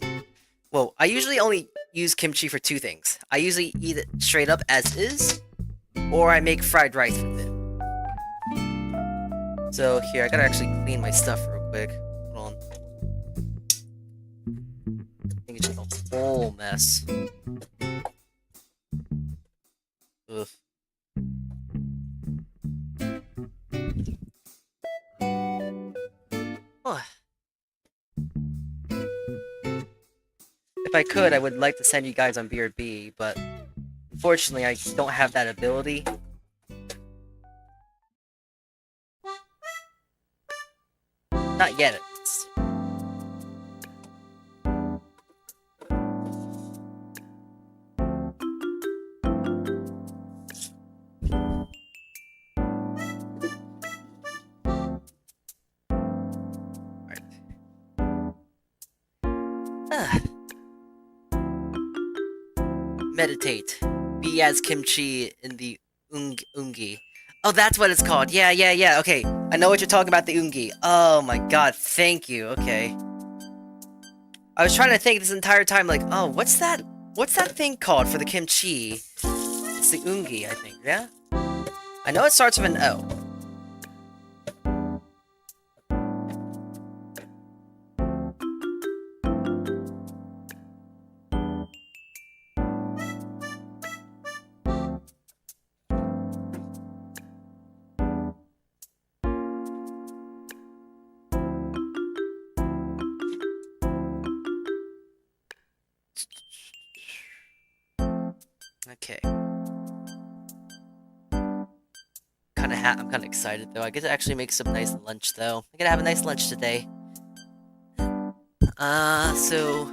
Well, I usually only use kimchi for 2 things. I usually eat it straight up as is, or I make fried rice with it. So here, I gotta actually clean my stuff real quick. Hold on. I think it's just a whole mess. Ugh. Oh. If I could, I would like to send you guys on BRB, but unfortunately, I don't have that ability. Not yet, at least. Meditate. Be as kimchi in the ungi. Oh, that's what it's called. Yeah. Okay, I know what you're talking about, the ungi. Oh my god, thank you. Okay. I was trying to think this entire time, like, oh, what's that thing called for the kimchi? It's the ungi, I think, yeah? I know it starts with an O. Okay. I'm kind of excited though. I get to actually make some nice lunch though. I'm gonna have a nice lunch today. So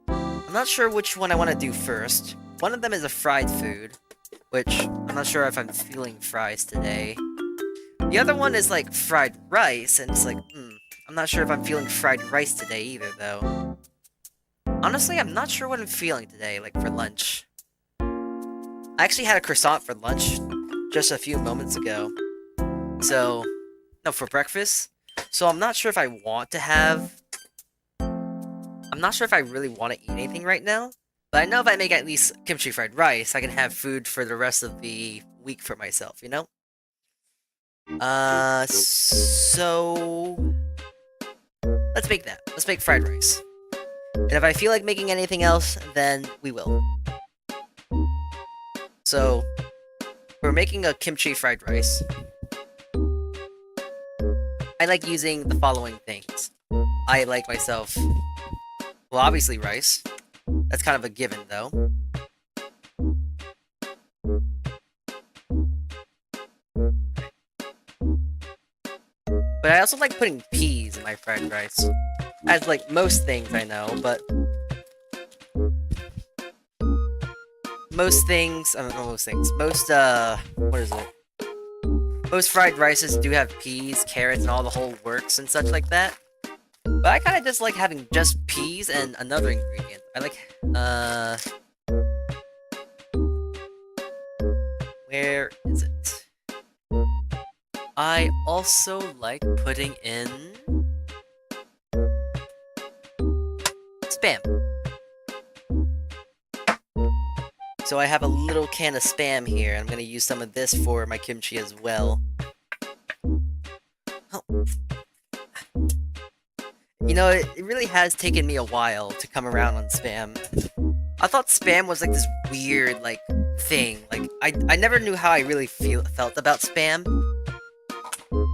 I'm not sure which one I want to do first. One of them is a fried food, which I'm not sure if I'm feeling fries today. The other one is like fried rice, and it's like, I'm not sure if I'm feeling fried rice today either though. Honestly, I'm not sure what I'm feeling today, like for lunch. I actually had a croissant for lunch just a few moments ago. So, no, for breakfast. So I'm not sure if I want to have... I'm not sure if I really want to eat anything right now. But I know if I make at least kimchi fried rice, I can have food for the rest of the week for myself, you know? So... let's make that. Let's make fried rice. And if I feel like making anything else, then we will. So, we're making a kimchi fried rice. I like using the following things. I like myself... well, obviously rice. That's kind of a given, though. But I also like putting peas in my fried rice. As, like, most things I know, but... most things... I don't know most things. Most, what is it? Most fried rices do have peas, carrots, and all the whole works and such like that. But I kind of just like having just peas and another ingredient. I like, where is it? I also like putting in... Spam. So I have a little can of Spam here. I'm gonna use some of this for my kimchi as well. Oh. You know, it really has taken me a while to come around on Spam. I thought Spam was like this weird, like, thing. Like, I never knew how I really felt about Spam.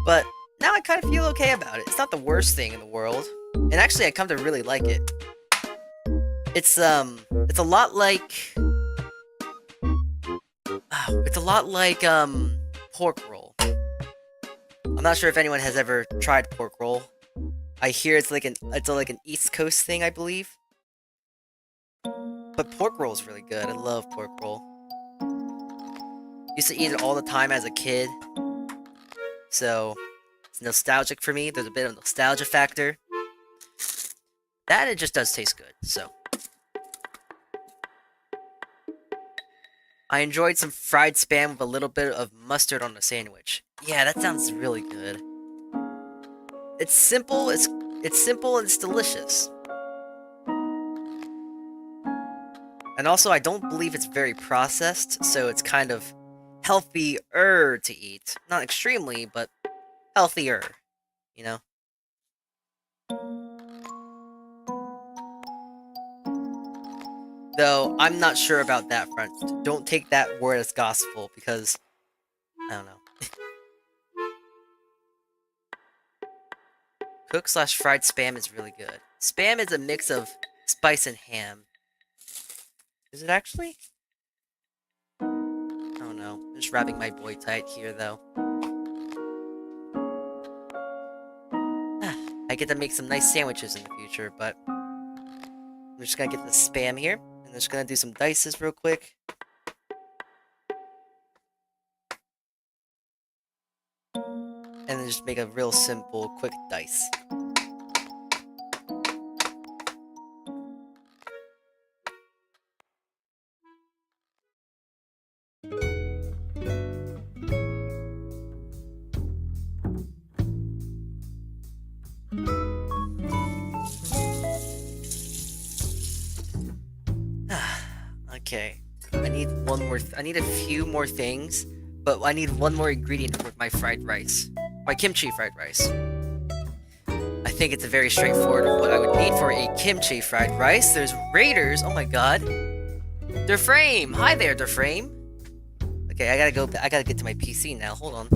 But now I kind of feel okay about it. It's not the worst thing in the world. And actually, I come to really like it. It's a lot like... it's a lot like, pork roll. I'm not sure if anyone has ever tried pork roll. I hear it's like an East Coast thing, I believe. But pork roll is really good. I love pork roll. Used to eat it all the time as a kid. So, it's nostalgic for me. There's a bit of nostalgia factor. That, it just does taste good, so. I enjoyed some fried Spam with a little bit of mustard on the sandwich. Yeah, that sounds really good. It's simple, it's simple and it's delicious. And also, I don't believe it's very processed, so it's kind of healthier to eat. Not extremely, but healthier, you know? Though, I'm not sure about that front. Don't take that word as gospel, because... I don't know. Cooked/fried Spam is really good. Spam is a mix of spice and ham. Is it actually? I don't know. I'm just wrapping my boy tight here, though. I get to make some nice sandwiches in the future, but... I'm just gonna get the Spam here. And I'm just gonna do some dices real quick. And then just make a real simple, quick dice. Okay. I need a few more things, but I need one more ingredient for my fried rice. My kimchi fried rice. I think it's a very straightforward of what I would need for a kimchi fried rice. There's Raiders. Oh my god. Deframe. Hi there, Deframe. Okay, I gotta get to my PC now. Hold on.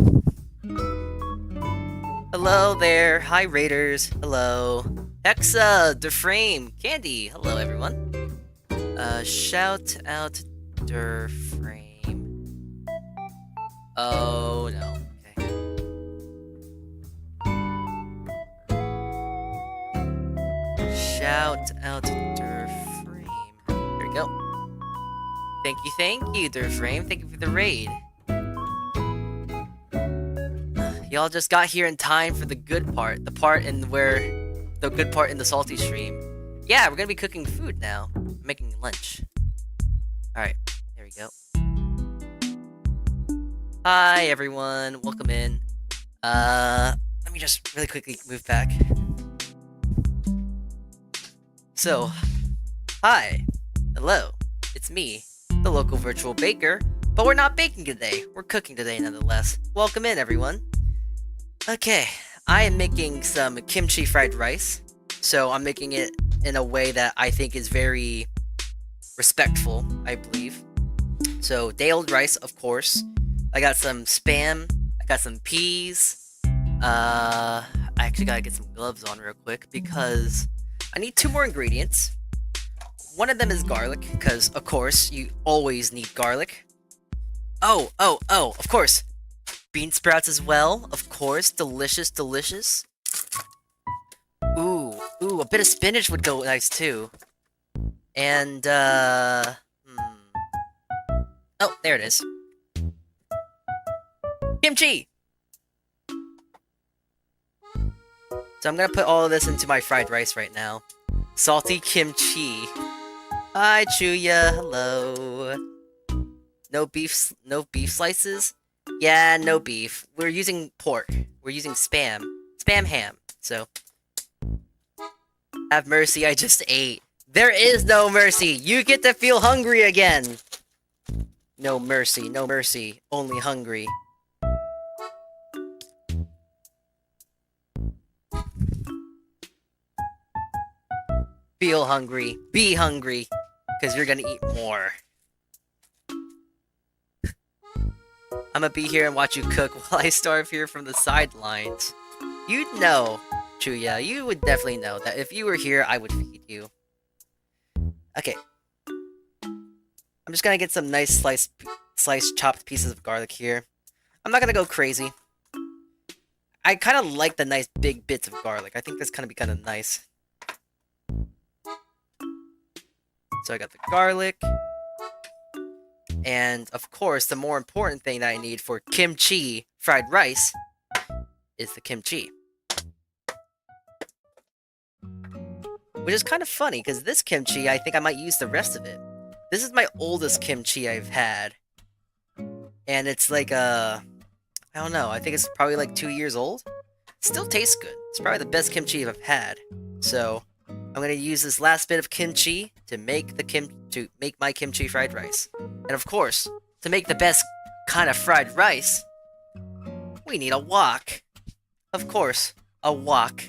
Hello there. Hi, Raiders. Hello. Hexa, Deframe, Candy. Hello, everyone. Shout out frame. Oh no. Okay. Shout out frame. There we go. Thank you, frame. Thank you for the raid. Y'all just got here in time for the good part. The good part in the salty stream. Yeah, we're gonna be cooking food now. I'm making lunch. Alright, there we go. Hi everyone, welcome in. Let me just really quickly move back. So, hi. Hello. It's me, the local virtual baker, but we're not baking today. We're cooking today nonetheless. Welcome in everyone. Okay, I am making some kimchi fried rice. So I'm making it in a way that I think is very respectful, I believe. So day-old rice, of course. I got some spam. I got some peas. I actually gotta get some gloves on real quick because I need 2 more ingredients. One of them is garlic, because of course you always need garlic. Oh, of course. Bean sprouts as well, of course. Delicious. Ooh, a bit of spinach would go nice too. And, oh, there it is. Kimchi! So I'm gonna put all of this into my fried rice right now. Salty kimchi. Hi, Chuya, hello. No beef slices? Yeah, no beef. We're using pork. We're using spam ham. So, have mercy, I just ate. There is no mercy. You get to feel hungry again. No mercy, only hungry. Feel hungry, be hungry, because you're gonna eat more. I'm gonna be here and watch you cook while I starve here from the sidelines. You'd know, Chuya, you would definitely know that if you were here, I would feed you. Okay. I'm just gonna get some nice sliced chopped pieces of garlic here. I'm not gonna go crazy. I kind of like the nice big bits of garlic. I think that's gonna be kind of nice. So I got the garlic. And, of course, the more important thing that I need for kimchi fried rice is the kimchi. Which is kind of funny, because this kimchi, I think I might use the rest of it. This is my oldest kimchi I've had. And it's like, I don't know, I think it's probably like 2 years old. It still tastes good. It's probably the best kimchi I've had. So, I'm gonna use this last bit of kimchi to make my kimchi fried rice. And of course, to make the best kind of fried rice, we need a wok. Of course, a wok.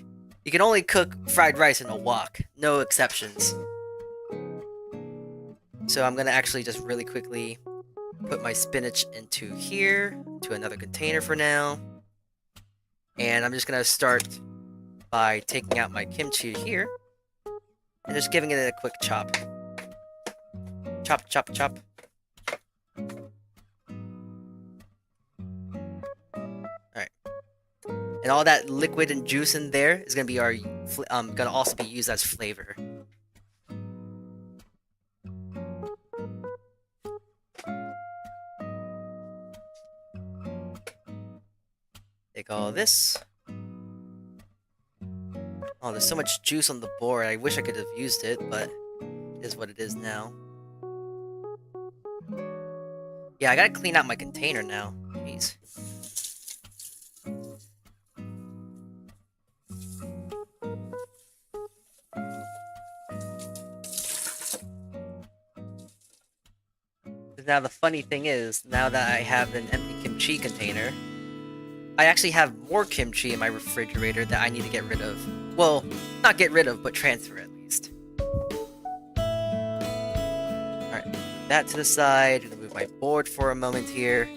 You can only cook fried rice in a wok, no exceptions. So I'm gonna actually just really quickly put my spinach into here, to another container for now. And I'm just gonna start by taking out my kimchi here. And just giving it a quick chop. Chop. Alright. And all that liquid and juice in there is gonna be gonna also be used as flavor. Take all this. Oh, there's so much juice on the board. I wish I could have used it, but it is what it is now. Yeah, I gotta clean out my container now. Jeez. Now the funny thing is, now that I have an empty kimchi container, I actually have more kimchi in my refrigerator that I need to get rid of. Well, not get rid of, but transfer at least. Alright, move that to the side. I'm gonna move my board for a moment here.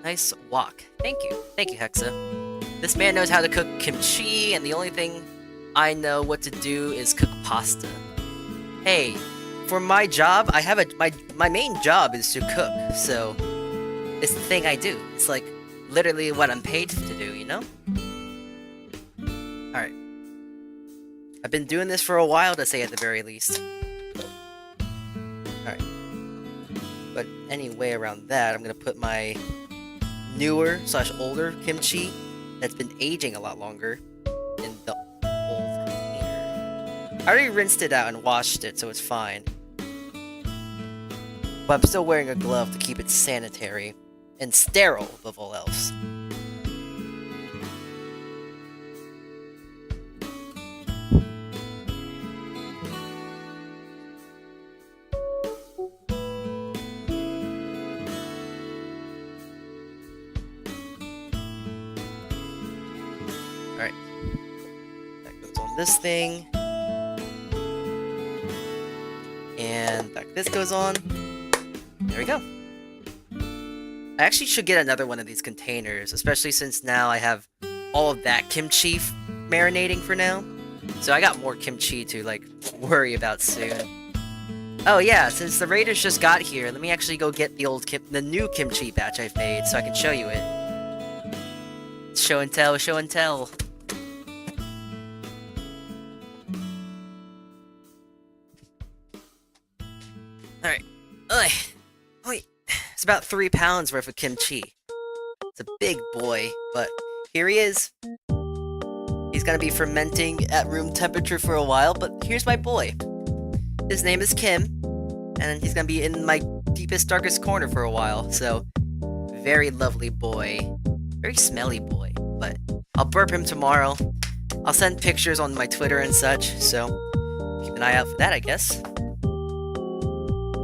Nice wok. Thank you. Thank you, Hexa. This man knows how to cook kimchi, and the only thing I know what to do is cook pasta. Hey, for my job, I have my main job is to cook, so it's the thing I do. It's like literally what I'm paid to do, you know? Alright. I've been doing this for a while, to say at the very least. Alright. But anyway, around that, I'm gonna put my newer / older kimchi that's been aging a lot longer in the old container. I already rinsed it out and washed it, so it's fine. But I'm still wearing a glove to keep it sanitary and sterile above all else. Alright. That goes on this thing. And back this goes on. There we go. I actually should get another one of these containers, especially since now I have all of that kimchi marinating for now. So I got more kimchi to, like, worry about soon. Oh yeah, since the raiders just got here, let me actually go get the new kimchi batch I've made so I can show you it. Show and tell, show and tell. Alright. Ugh. Wait. It's about 3 pounds worth of kimchi. It's a big boy, but here he is. He's gonna be fermenting at room temperature for a while, but here's my boy. His name is Kim, and he's gonna be in my deepest, darkest corner for a while, so very lovely boy. Very smelly boy, but I'll burp him tomorrow. I'll send pictures on my Twitter and such, so keep an eye out for that, I guess.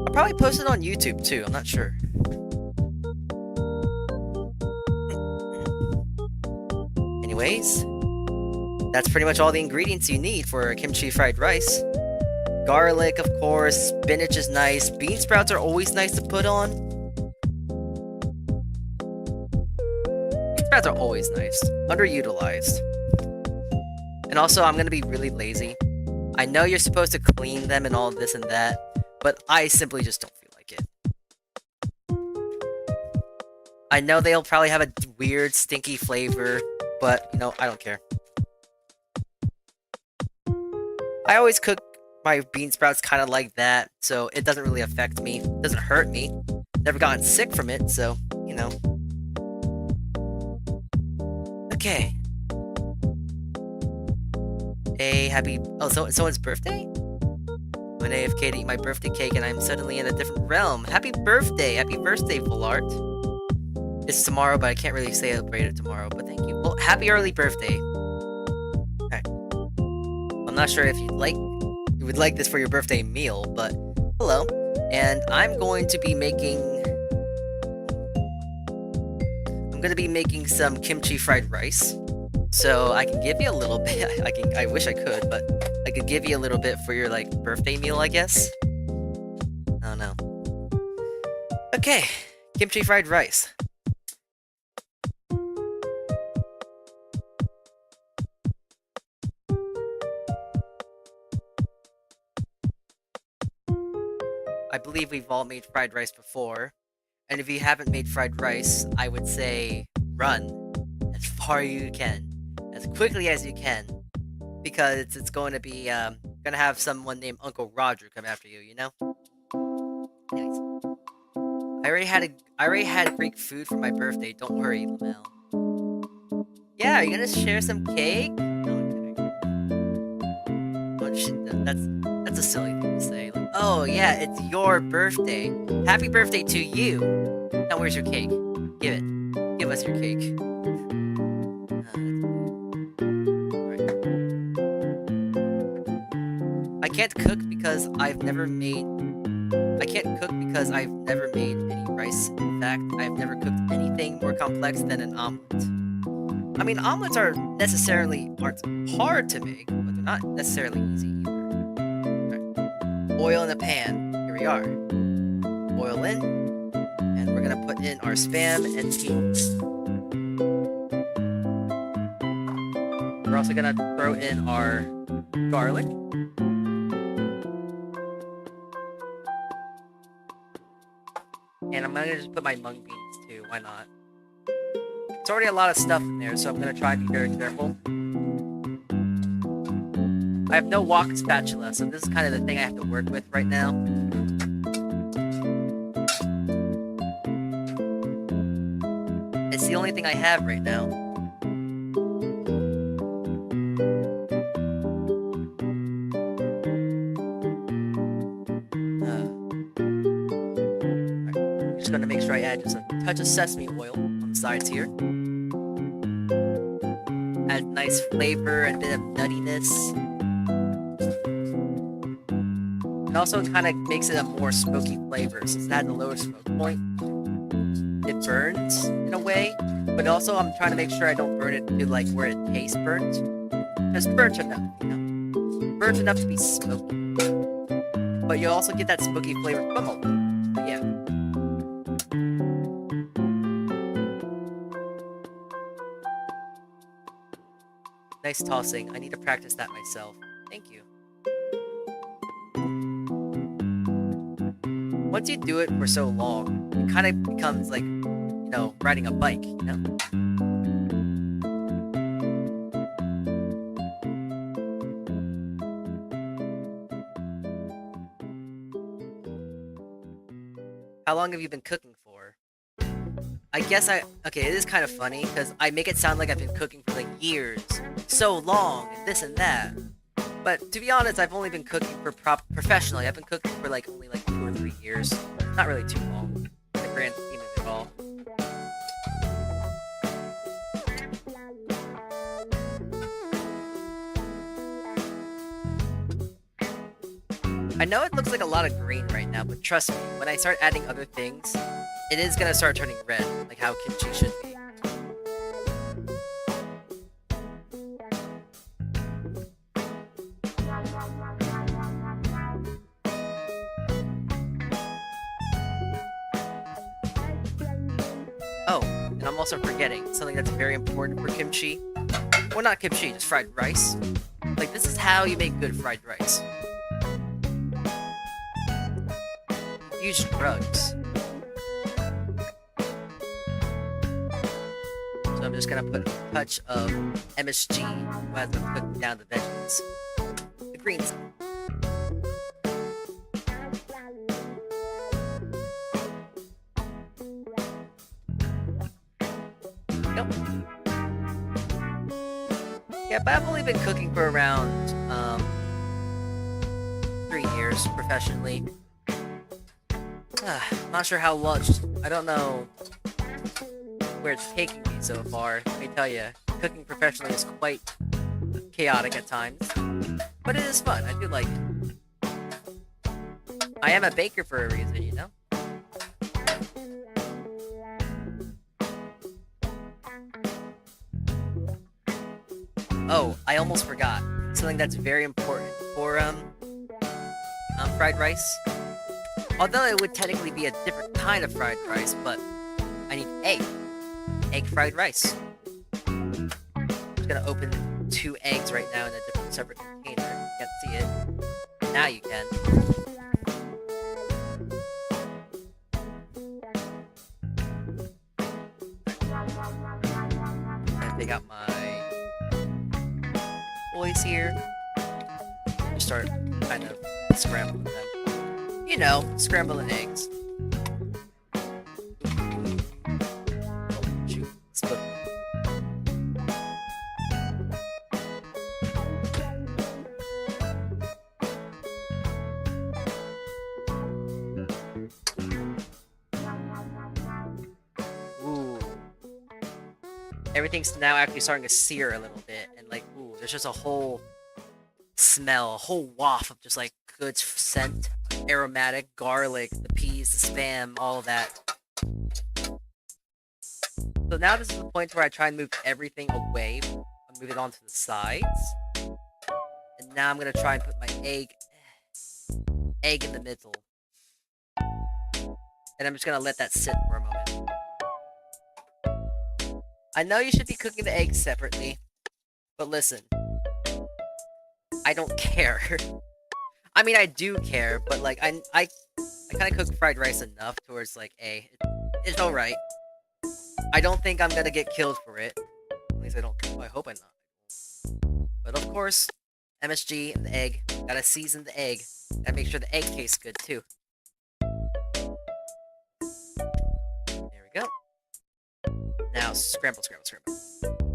I'll probably post it on YouTube too, I'm not sure. Anyways, that's pretty much all the ingredients you need for kimchi fried rice. Garlic, of course, spinach is nice, bean sprouts are always nice to put on. Bean sprouts are always nice, underutilized. And also, I'm gonna be really lazy. I know you're supposed to clean them and all this and that, but I simply just don't feel like it. I know they'll probably have a weird, stinky flavor, but, you know, I don't care. I always cook my bean sprouts kind of like that, so it doesn't really affect me. It doesn't hurt me. Never gotten sick from it, so, you know. Okay. Hey, happy... Oh, someone's birthday? When AFK to eat my birthday cake and I'm suddenly in a different realm. Happy birthday! Happy birthday, Full Art. It's tomorrow, but I can't really celebrate it tomorrow, but thank you. Well, happy early birthday. Alright. I'm not sure if you would like this for your birthday meal, but hello. And I'm going to be making some kimchi fried rice. So I can give you a little bit. I wish I could, but I could give you a little bit for your, like, birthday meal, I guess. I don't know. Okay, kimchi fried rice. I believe we've all made fried rice before, and if you haven't made fried rice, I would say run as far as you can, as quickly as you can, because it's going to be gonna have someone named Uncle Roger come after you, you know. Anyways, I already had Greek food for my birthday. Don't worry, Lamel. Yeah, are you gonna share some cake? No, I'm kidding. That's a silly thing to say. Like, oh yeah, it's your birthday. Happy birthday to you. Now where's your cake? Give it. Give us your cake. Alright. I can't cook because I've never made any rice. In fact, I've never cooked anything more complex than an omelet. I mean, omelets aren't hard to make, but they're not necessarily easy either. Right. Oil in a pan. Here we are. Oil in, and we're we're gonna put in our Spam and peas. We're also gonna throw in our garlic. And I'm gonna just put my mung beans too, why not? It's already a lot of stuff in there, so I'm gonna try and be very careful. I have no wok spatula, so this is kind of the thing I have to work with right now. It's the only thing I have right now. I'm just gonna make sure I add just a touch of sesame oil on the sides here. Adds nice flavor and a bit of nuttiness. It also kind of makes it a more smoky flavor since it has a lower smoke point. It burns in a way, but also I'm trying to make sure I don't burn it to like where it tastes burnt. Just burnt enough, you know? Burnt enough to be smoky. But you also get that smoky flavor from all of it. But yeah. Nice tossing. I need to practice that myself. Thank you. Once you do it for so long, it kind of becomes like, you know, riding a bike, you know? How long have you been cooking for? I guess okay, it is kind of funny, because I make it sound like I've been cooking for like years, so long, and this and that. But to be honest, I've only been cooking for professionally. I've been cooking for like only like 2 or 3 years. Not really too long, in the grand scheme of it all. I know it looks like a lot of green right now, but trust me, when I start adding other things, it is gonna start turning red, like how kimchi should be. Oh, and I'm also forgetting something that's very important for kimchi. Well, not kimchi, just fried rice. Like, this is how you make good fried rice. Use drugs. So I'm just gonna put a touch of MSG as I'm cooking down the veggies. The greens. Nope. Yeah, but I've only been cooking for around 3 years professionally. Not sure how much. I don't know where it's taking me so far. Let me tell you, cooking professionally is quite chaotic at times, but it is fun. I do like it. I am a baker for a reason, you know? Oh, I almost forgot. Something that's very important for fried rice. Although it would technically be a different kind of fried rice, but I need egg. Egg fried rice. I'm just gonna open 2 eggs right now in a different separate container. You can't see it. Now you can. I'm gonna take out my boys here. Just start kind of scrambling them. You know, scrambling eggs. Oh, shoot. Split. Ooh. Everything's now actually starting to sear a little bit. And like, ooh, there's just a whole smell, a whole waft of just like good scent. Aromatic, garlic, the peas, the Spam, all of that. So now this is the point where I try and move everything away. I'll move it onto the sides. And now I'm going to try and put my egg in the middle. And I'm just going to let that sit for a moment. I know you should be cooking the eggs separately, but listen, I don't care. I mean, I do care, but like, I kind of cook fried rice enough towards like, it's all right. I don't think I'm gonna get killed for it. At least I don't. Well, I hope I'm not. But of course, MSG and the egg. Gotta season the egg. Gotta make sure the egg tastes good too. There we go. Now scramble, scramble, scramble. Scramble.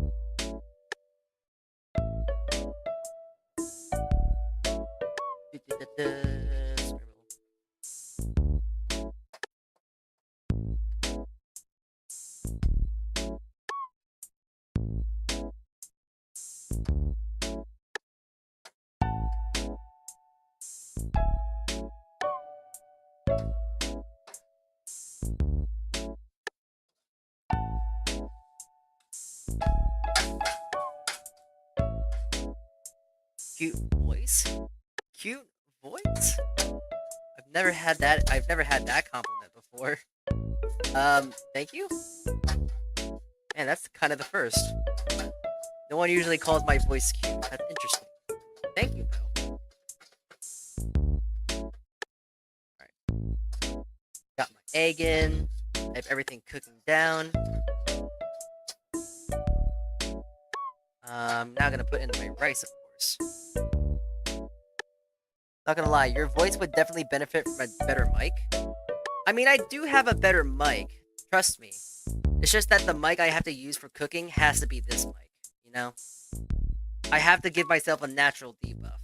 Cute voice? Cute voice? I've never had that compliment before. Thank you? Man, that's kind of the first. No one usually calls my voice cute. That's interesting. Thank you, though. Alright. Got my egg in. I have everything cooking down. Now gonna put in my rice, of course. Not gonna lie, your voice would definitely benefit from a better mic. I mean, I do have a better mic. Trust me. It's just that the mic I have to use for cooking has to be this mic, you know? I have to give myself a natural debuff.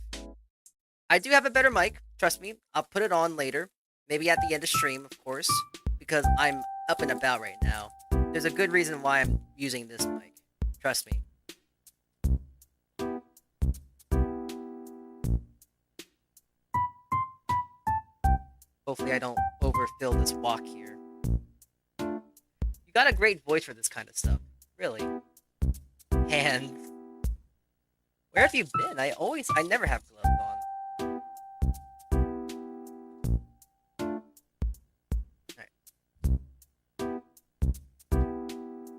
I do have a better mic, trust me. I'll put it on later. Maybe at the end of stream, of course. Because I'm up and about right now. There's a good reason why I'm using this mic. Trust me. Hopefully I don't overfill this wok here. You got a great voice for this kind of stuff. Really. Hands. Where have you been? I never have gloves on. Alright.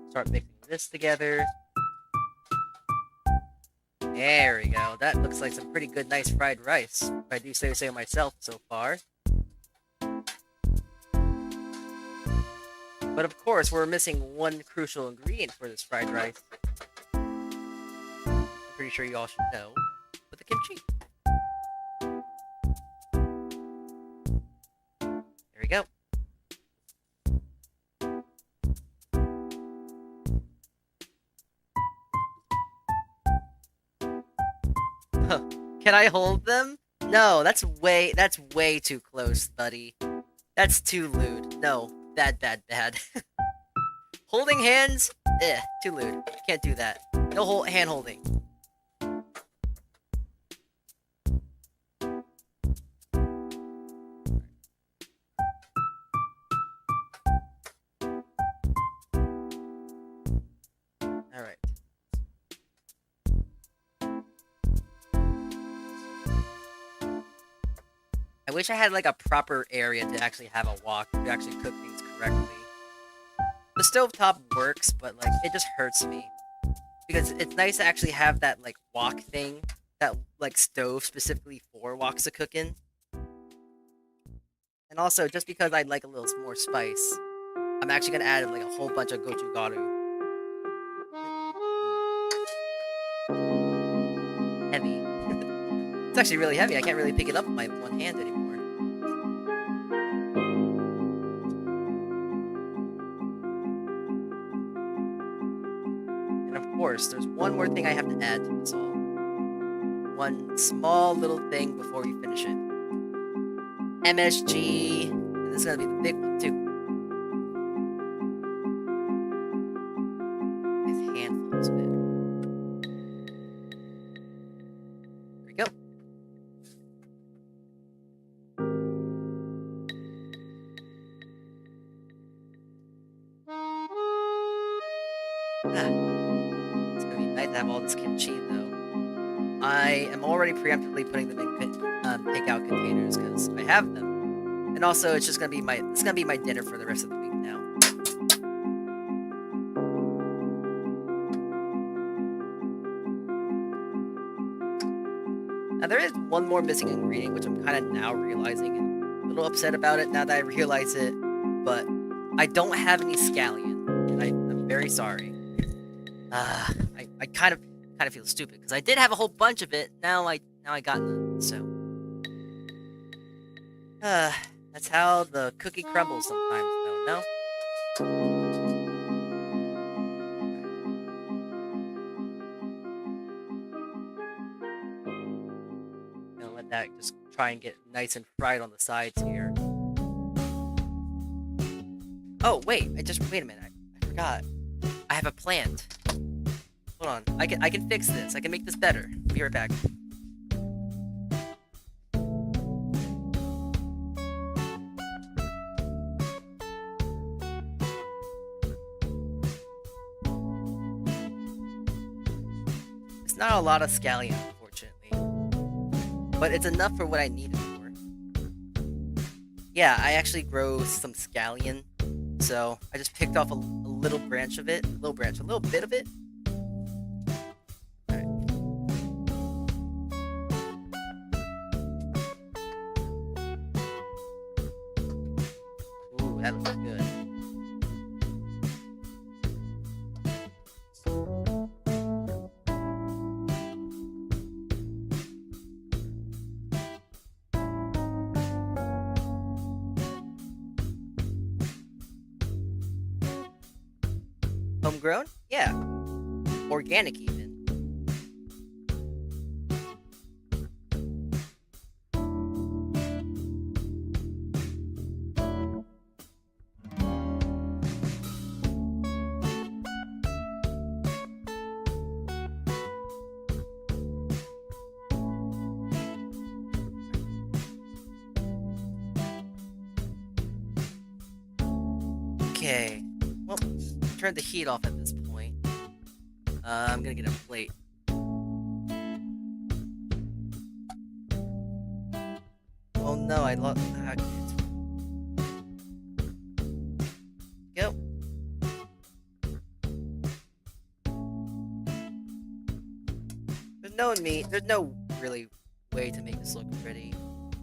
Start mixing this together. There we go. That looks like some pretty good, nice fried rice. If I do say so myself so far. But of course, we're missing one crucial ingredient for this fried rice. I'm pretty sure you all should know. But the kimchi. There we go. Can I hold them? No, that's way too close, buddy. That's too lewd. No. Bad. Holding hands? Too lewd. Can't do that. No hand holding. Alright. I wish I had like a proper area to actually have a wok to actually cook things correctly. The stovetop works, but like it just hurts me. Because it's nice to actually have that like wok thing, that like stove specifically for woks to cook in. And also, just because I like a little more spice, I'm actually gonna add like a whole bunch of gochugaru. Heavy. It's actually really heavy. I can't really pick it up with my one hand anymore. And of course, there's one more thing I have to add to this all. One small little thing before we finish it. MSG. And this is gonna be the big one too. Nice handfuls of it. There we go. It's gonna be nice to have all this kimchi, though. I am already preemptively putting them in takeout containers because I have them, and also it's gonna be my dinner for the rest of the week now. Now, there is one more missing ingredient, which I'm kind of now realizing, and a little upset about it now that I realize it, but I don't have any scallion, and I'm very sorry. I kind of feel stupid, because I did have a whole bunch of it, now I got none, so... that's how the cookie crumbles sometimes, though, no? Gonna let that just try and get nice and fried on the sides here. Oh, wait a minute, I forgot. I have a plant. Hold on, I can fix this, I can make this better. Be right back. It's not a lot of scallion, unfortunately, but it's enough for what I need it for. Yeah, I actually grow some scallion, so I just picked off a little branch of it, a little bit of it. Alright. Ooh, that looks good. Homegrown? Yeah. Organic, even. Okay. Well, turn the heat off at this point. I'm gonna get a plate. Oh no, I lost. Go. There's no really way to make this look pretty.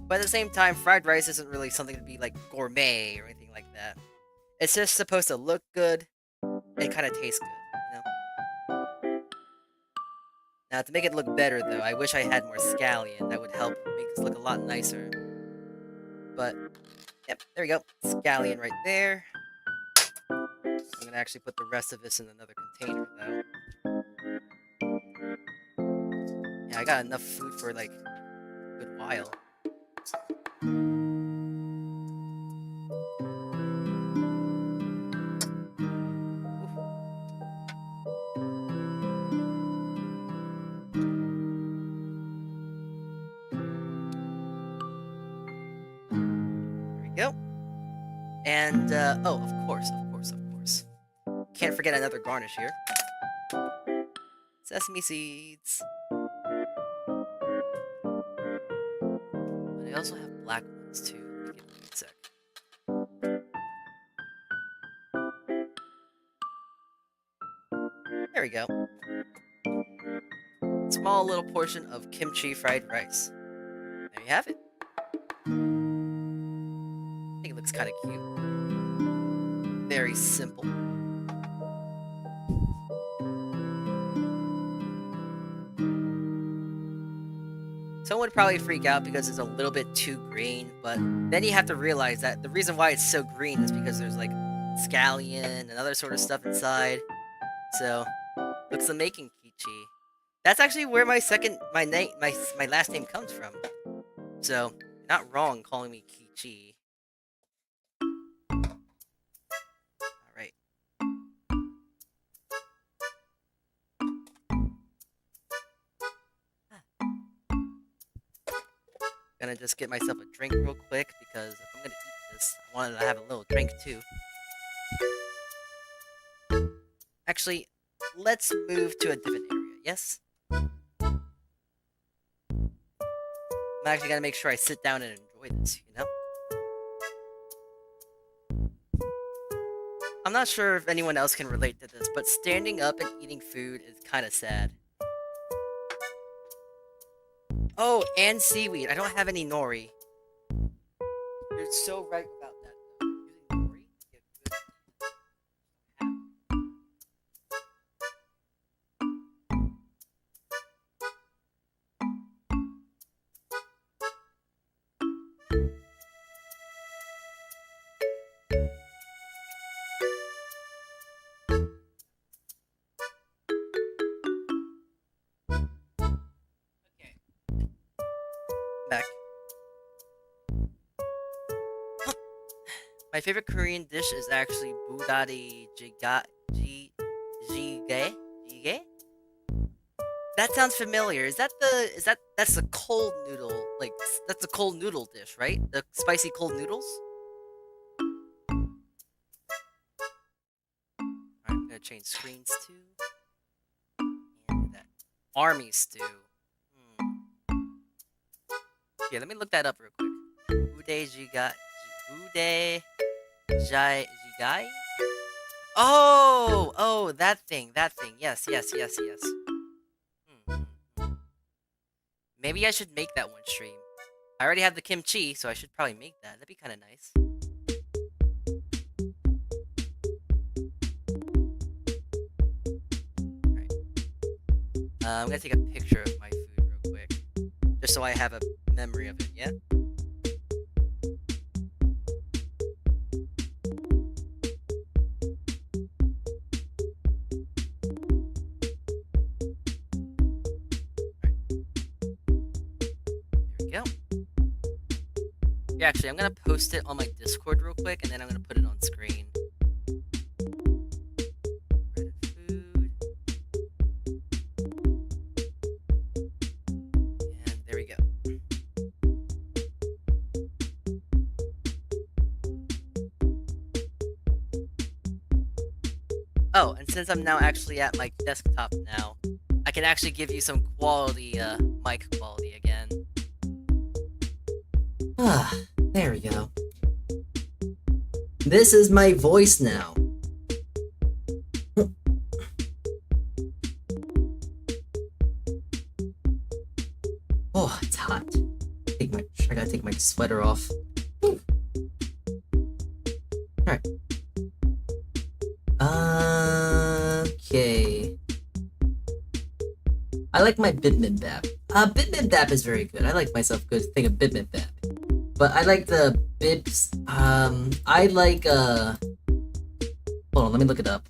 But at the same time, fried rice isn't really something to be like gourmet or anything like that. It's just supposed to look good and kind of taste good, you know? Now, to make it look better, though, I wish I had more scallion. That would help make this look a lot nicer. But, yep, there we go. Scallion right there. I'm gonna actually put the rest of this in another container, though. Yeah, I got enough food for, like, a good while. Go. And, oh, of course. Can't forget another garnish here. Sesame seeds. But I also have black ones, too. Give me a sec. There we go. Small little portion of kimchi fried rice. There you have it. I think it looks kind of cute. Very simple. Someone would probably freak out because it's a little bit too green, but then you have to realize that the reason why it's so green is because there's like scallion and other sort of stuff inside. So, looks like making KIMCHI. That's actually where my last name comes from. So, not wrong calling me KIMCHI. Alright. Gonna just get myself a drink real quick because if I'm gonna eat this, I wanted to have a little drink too. Actually, let's move to a different area, yes? I'm actually gonna make sure I sit down and enjoy this, you know? I'm not sure if anyone else can relate to this, but standing up and eating food is kind of sad. Oh, and seaweed. I don't have any nori. You're so right about that, though. Using nori to get good. Okay, back. My favorite Korean dish is actually budari jjigae. Jjigae? That sounds familiar. That's the cold noodle, like that's the cold noodle dish, right? The spicy cold noodles? Alright, I'm gonna change screens too. And that army stew. Yeah, let me look that up real quick. Ude jigai? Oh, that thing. Yes. Hmm. Maybe I should make that one stream. I already have the kimchi, so I should probably make that. That'd be kind of nice. Alright. I'm gonna take a picture of my food real quick. Just so I have a memory of it, yeah? Go. Yeah, actually, I'm gonna post it on my Discord real quick, and then I'm gonna put it on screen. Food. And there we go. Oh, and since I'm now actually at my desktop now, I can actually give you some quality, mic quality again. Ah, there we go. This is my voice now. Oh, it's hot. I gotta take my sweater off. Alright. Okay. I like my bibimbap. Bibimbap is very good. I like myself a good thing of bibimbap. But I like the bibs. I like hold on, let me look it up.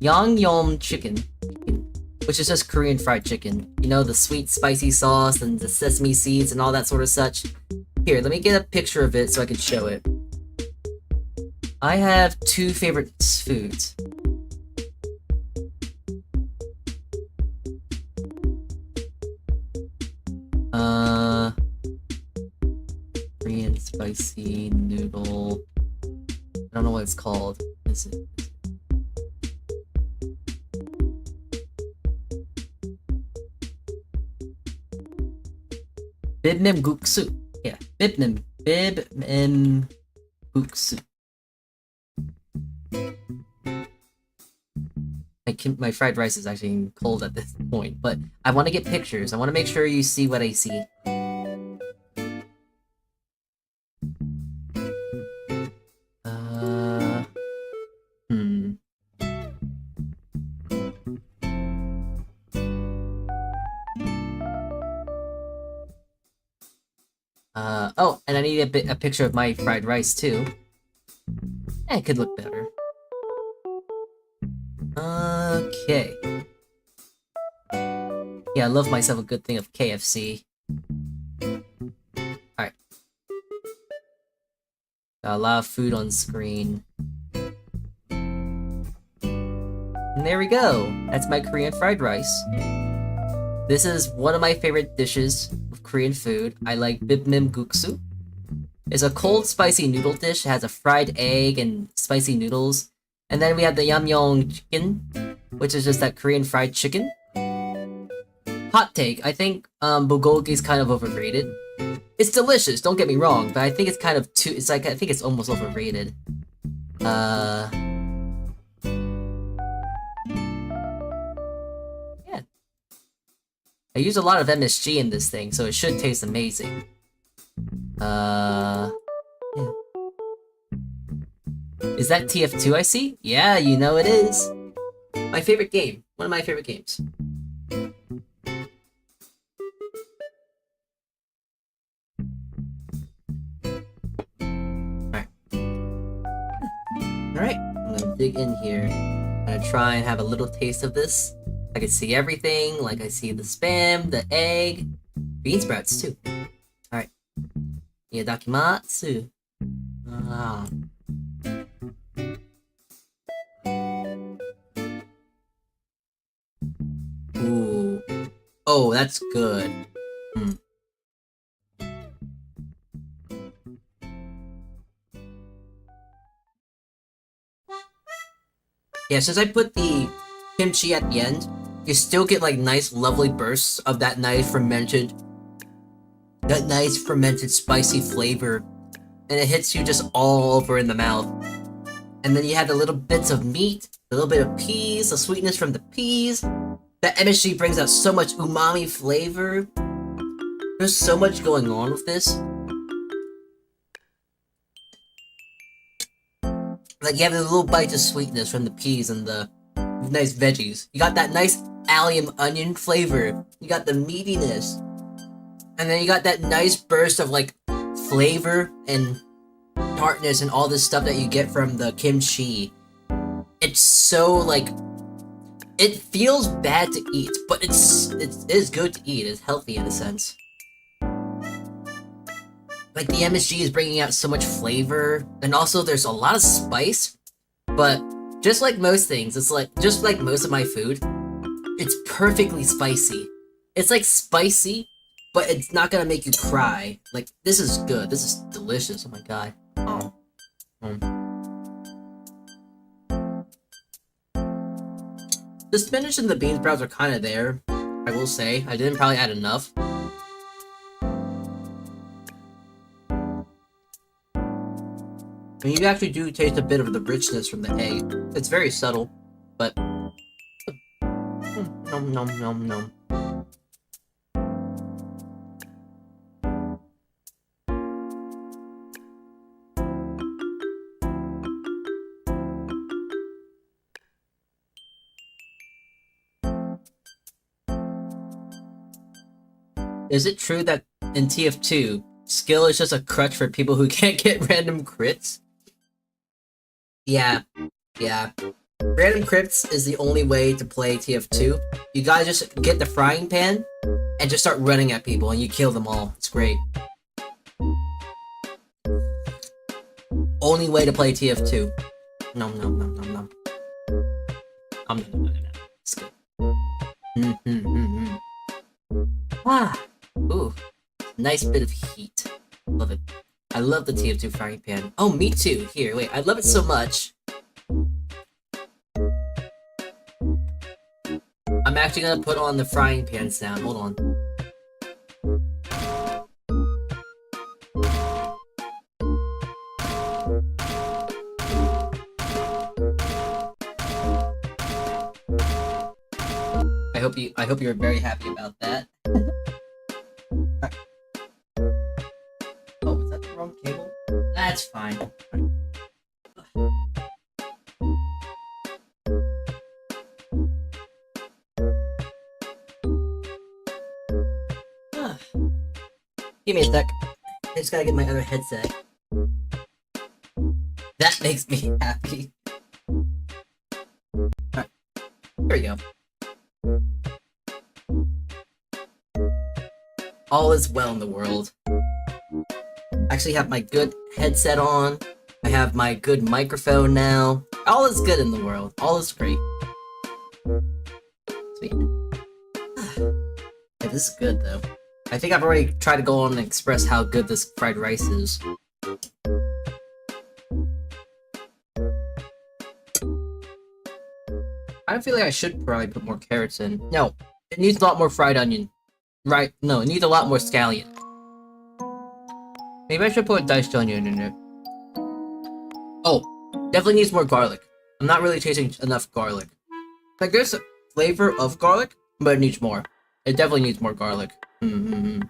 Yangyom chicken, which is just Korean fried chicken. You know, the sweet spicy sauce and the sesame seeds and all that sort of such. Here, let me get a picture of it so I can show it. I have two favorite foods. Korean spicy noodle. I don't know what it's called. Is it? Bibnim guksu. Yeah, bibnim guksu. My fried rice is actually cold at this point, but I want to get pictures. I want to make sure you see what I see. Oh, and I need a picture of my fried rice too. It could look better. Okay. Yeah, I love myself a good thing of KFC. Alright. Got a lot of food on screen. And there we go. That's my Korean fried rice. This is one of my favorite dishes of Korean food. I like bibnim guksu. It's a cold spicy noodle dish. It has a fried egg and spicy noodles. And then we have the yamyong chicken, which is just that Korean fried chicken. Hot take, I think bulgogi is kind of overrated. It's delicious, don't get me wrong, but I think it's kind of I think it's almost overrated. Yeah. I use a lot of MSG in this thing, so it should taste amazing. Yeah. Is that TF2 I see? Yeah, you know it is. My favorite game. One of my favorite games. Alright, I'm gonna dig in here. I'm gonna try and have a little taste of this. I can see everything, like I see the spam, the egg, bean sprouts too. Alright. Itadakimasu. Ah. Ooh. Oh, that's good. Yeah, since I put the kimchi at the end, you still get like nice lovely bursts of that nice fermented spicy flavor, and it hits you just all over in the mouth. And then you have the little bits of meat, a little bit of peas, the sweetness from the peas. The MSG brings out so much umami flavor. There's so much going on with this. Like, you have a little bite of sweetness from the peas and the nice veggies. You got that nice allium onion flavor. You got the meatiness. And then you got that nice burst of, like, flavor and tartness and all this stuff that you get from the kimchi. It's so, like... It feels bad to eat, but it is good to eat. It's healthy in a sense. Like, the MSG is bringing out so much flavor, and also there's a lot of spice, but just like most things, it's like, just like most of my food, it's perfectly spicy. It's like spicy, but it's not gonna make you cry. Like, this is good. This is delicious. Oh my god. Oh. The spinach and the bean sprouts are kind of there, I will say. I didn't probably add enough. And you actually do taste a bit of the richness from the egg. It's very subtle, but... Nom nom nom nom. Is it true that in TF2, skill is just a crutch for people who can't get random crits? Yeah. Random crits is the only way to play TF2. You gotta just get the frying pan and just start running at people and you kill them all. It's great. Only way to play TF2. Nom. It's good. Ah. Ooh. Nice bit of heat. Love it. I love the TF2 frying pan. Oh, me too. Here, wait. I love it so much. I'm actually gonna put on the frying pan sound. Hold on. I hope you're very happy about that. Oh, was that the wrong cable? That's fine. Give me a sec. I just gotta get my other headset. That makes me happy. Alright. Here we go. All is well in the world. I actually have my good headset on. I have my good microphone now. All is good in the world. All is great. Sweet. Yeah, this is good though. I think I've already tried to go on and express how good this fried rice is. I feel like I should probably put more carrots in. No, it needs a lot more fried onion. Right, no, it needs a lot more scallion. Maybe I should put diced onion in it. Oh, Definitely needs more garlic. I'm not really tasting enough garlic. Like, there's a flavor of garlic, but it needs more. It definitely needs more garlic. Mm-hmm.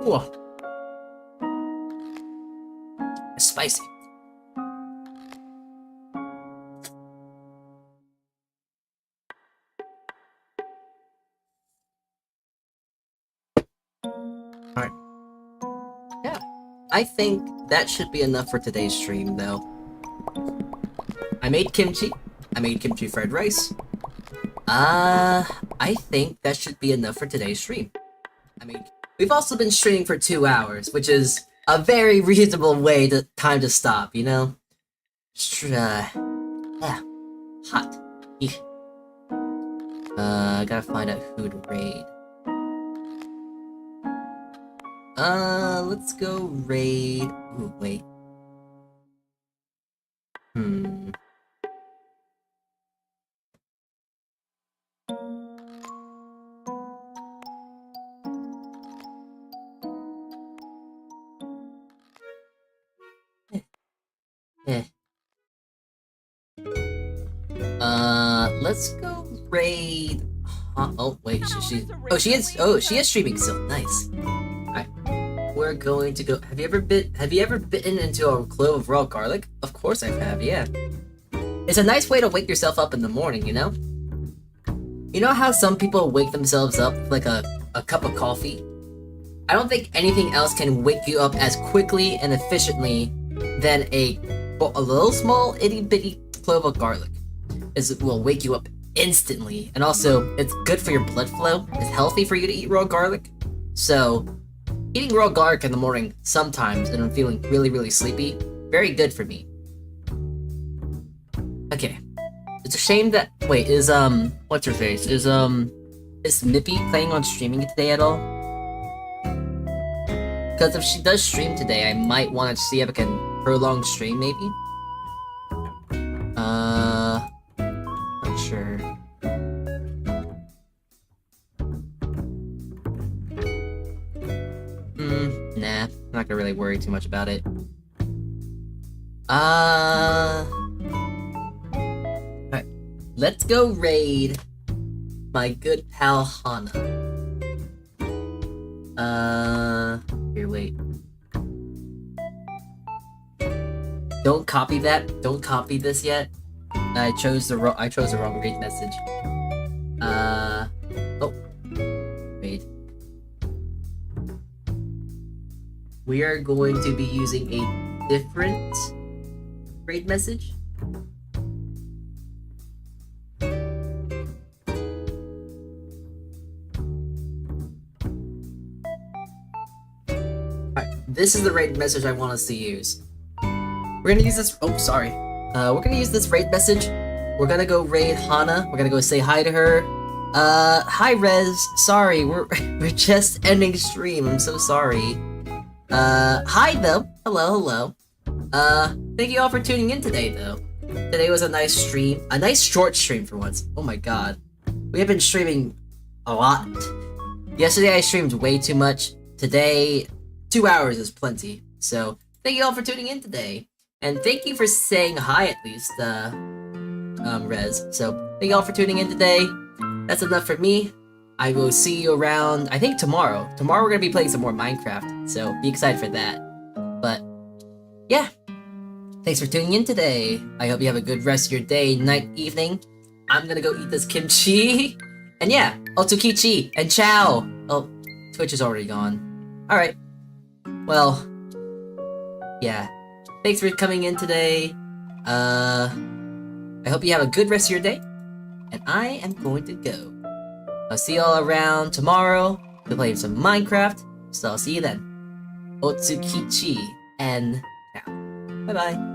Ooh. It's spicy. Alright. Yeah. I think that should be enough for today's stream, though. I made kimchi. I made kimchi fried rice. I think that should be enough for today's stream. I mean, we've also been streaming for 2 hours, which is a very reasonable time to stop, you know? Yeah. Hot. Eesh. I gotta find out who to raid. Let's go raid... Ooh, wait. Let's go raid... oh, wait, she is streaming still. Nice. Alright. We're going to go... Have you ever bitten into a clove of raw garlic? Of course I have, yeah. It's a nice way to wake yourself up in the morning, you know? You know how some people wake themselves up with like a cup of coffee? I don't think anything else can wake you up as quickly and efficiently than a little small itty-bitty clove of garlic. It will wake you up instantly, and also, it's good for your blood flow. It's healthy for you to eat raw garlic. So, eating raw garlic in the morning sometimes, and I'm feeling really, really sleepy, very good for me. Okay. It's a shame that... Wait, what's her face? Is Mippy planning on streaming today at all? Because if she does stream today, I might want to see if I can prolong stream, maybe? Not sure. Nah, I'm not gonna really worry too much about it. Alright, let's go raid my good pal Hana. Here, wait. Don't copy that. Don't copy this yet. I chose the wrong raid message. Oh. Wait. We are going to be using a different raid message. Alright, this is the raid message I want us to use. We're gonna use this- oh, sorry. We're gonna use this raid message. We're gonna go raid Hana. We're gonna go say hi to her. Hi Rez. Sorry, we're just ending stream. I'm so sorry. Hi though. Hello. Thank you all for tuning in today though. Today was a nice stream. A nice short stream for once. Oh my god. We have been streaming a lot. Yesterday I streamed way too much. Today, 2 hours is plenty. So, thank you all for tuning in today. And thank you for saying hi at least, Rez. So, thank you all for tuning in today. That's enough for me. I will see you around, I think tomorrow. Tomorrow we're gonna be playing some more Minecraft, so be excited for that. But, yeah. Thanks for tuning in today. I hope you have a good rest of your day, night, evening. I'm gonna go eat this kimchi. And yeah, Otsukichi and ciao. Oh, Twitch is already gone. Alright. Well, yeah. Thanks for coming in today. I hope you have a good rest of your day. And I am going to go. I'll see y'all around tomorrow to play some Minecraft. So I'll see you then. Otsukichi and ciao. Bye bye.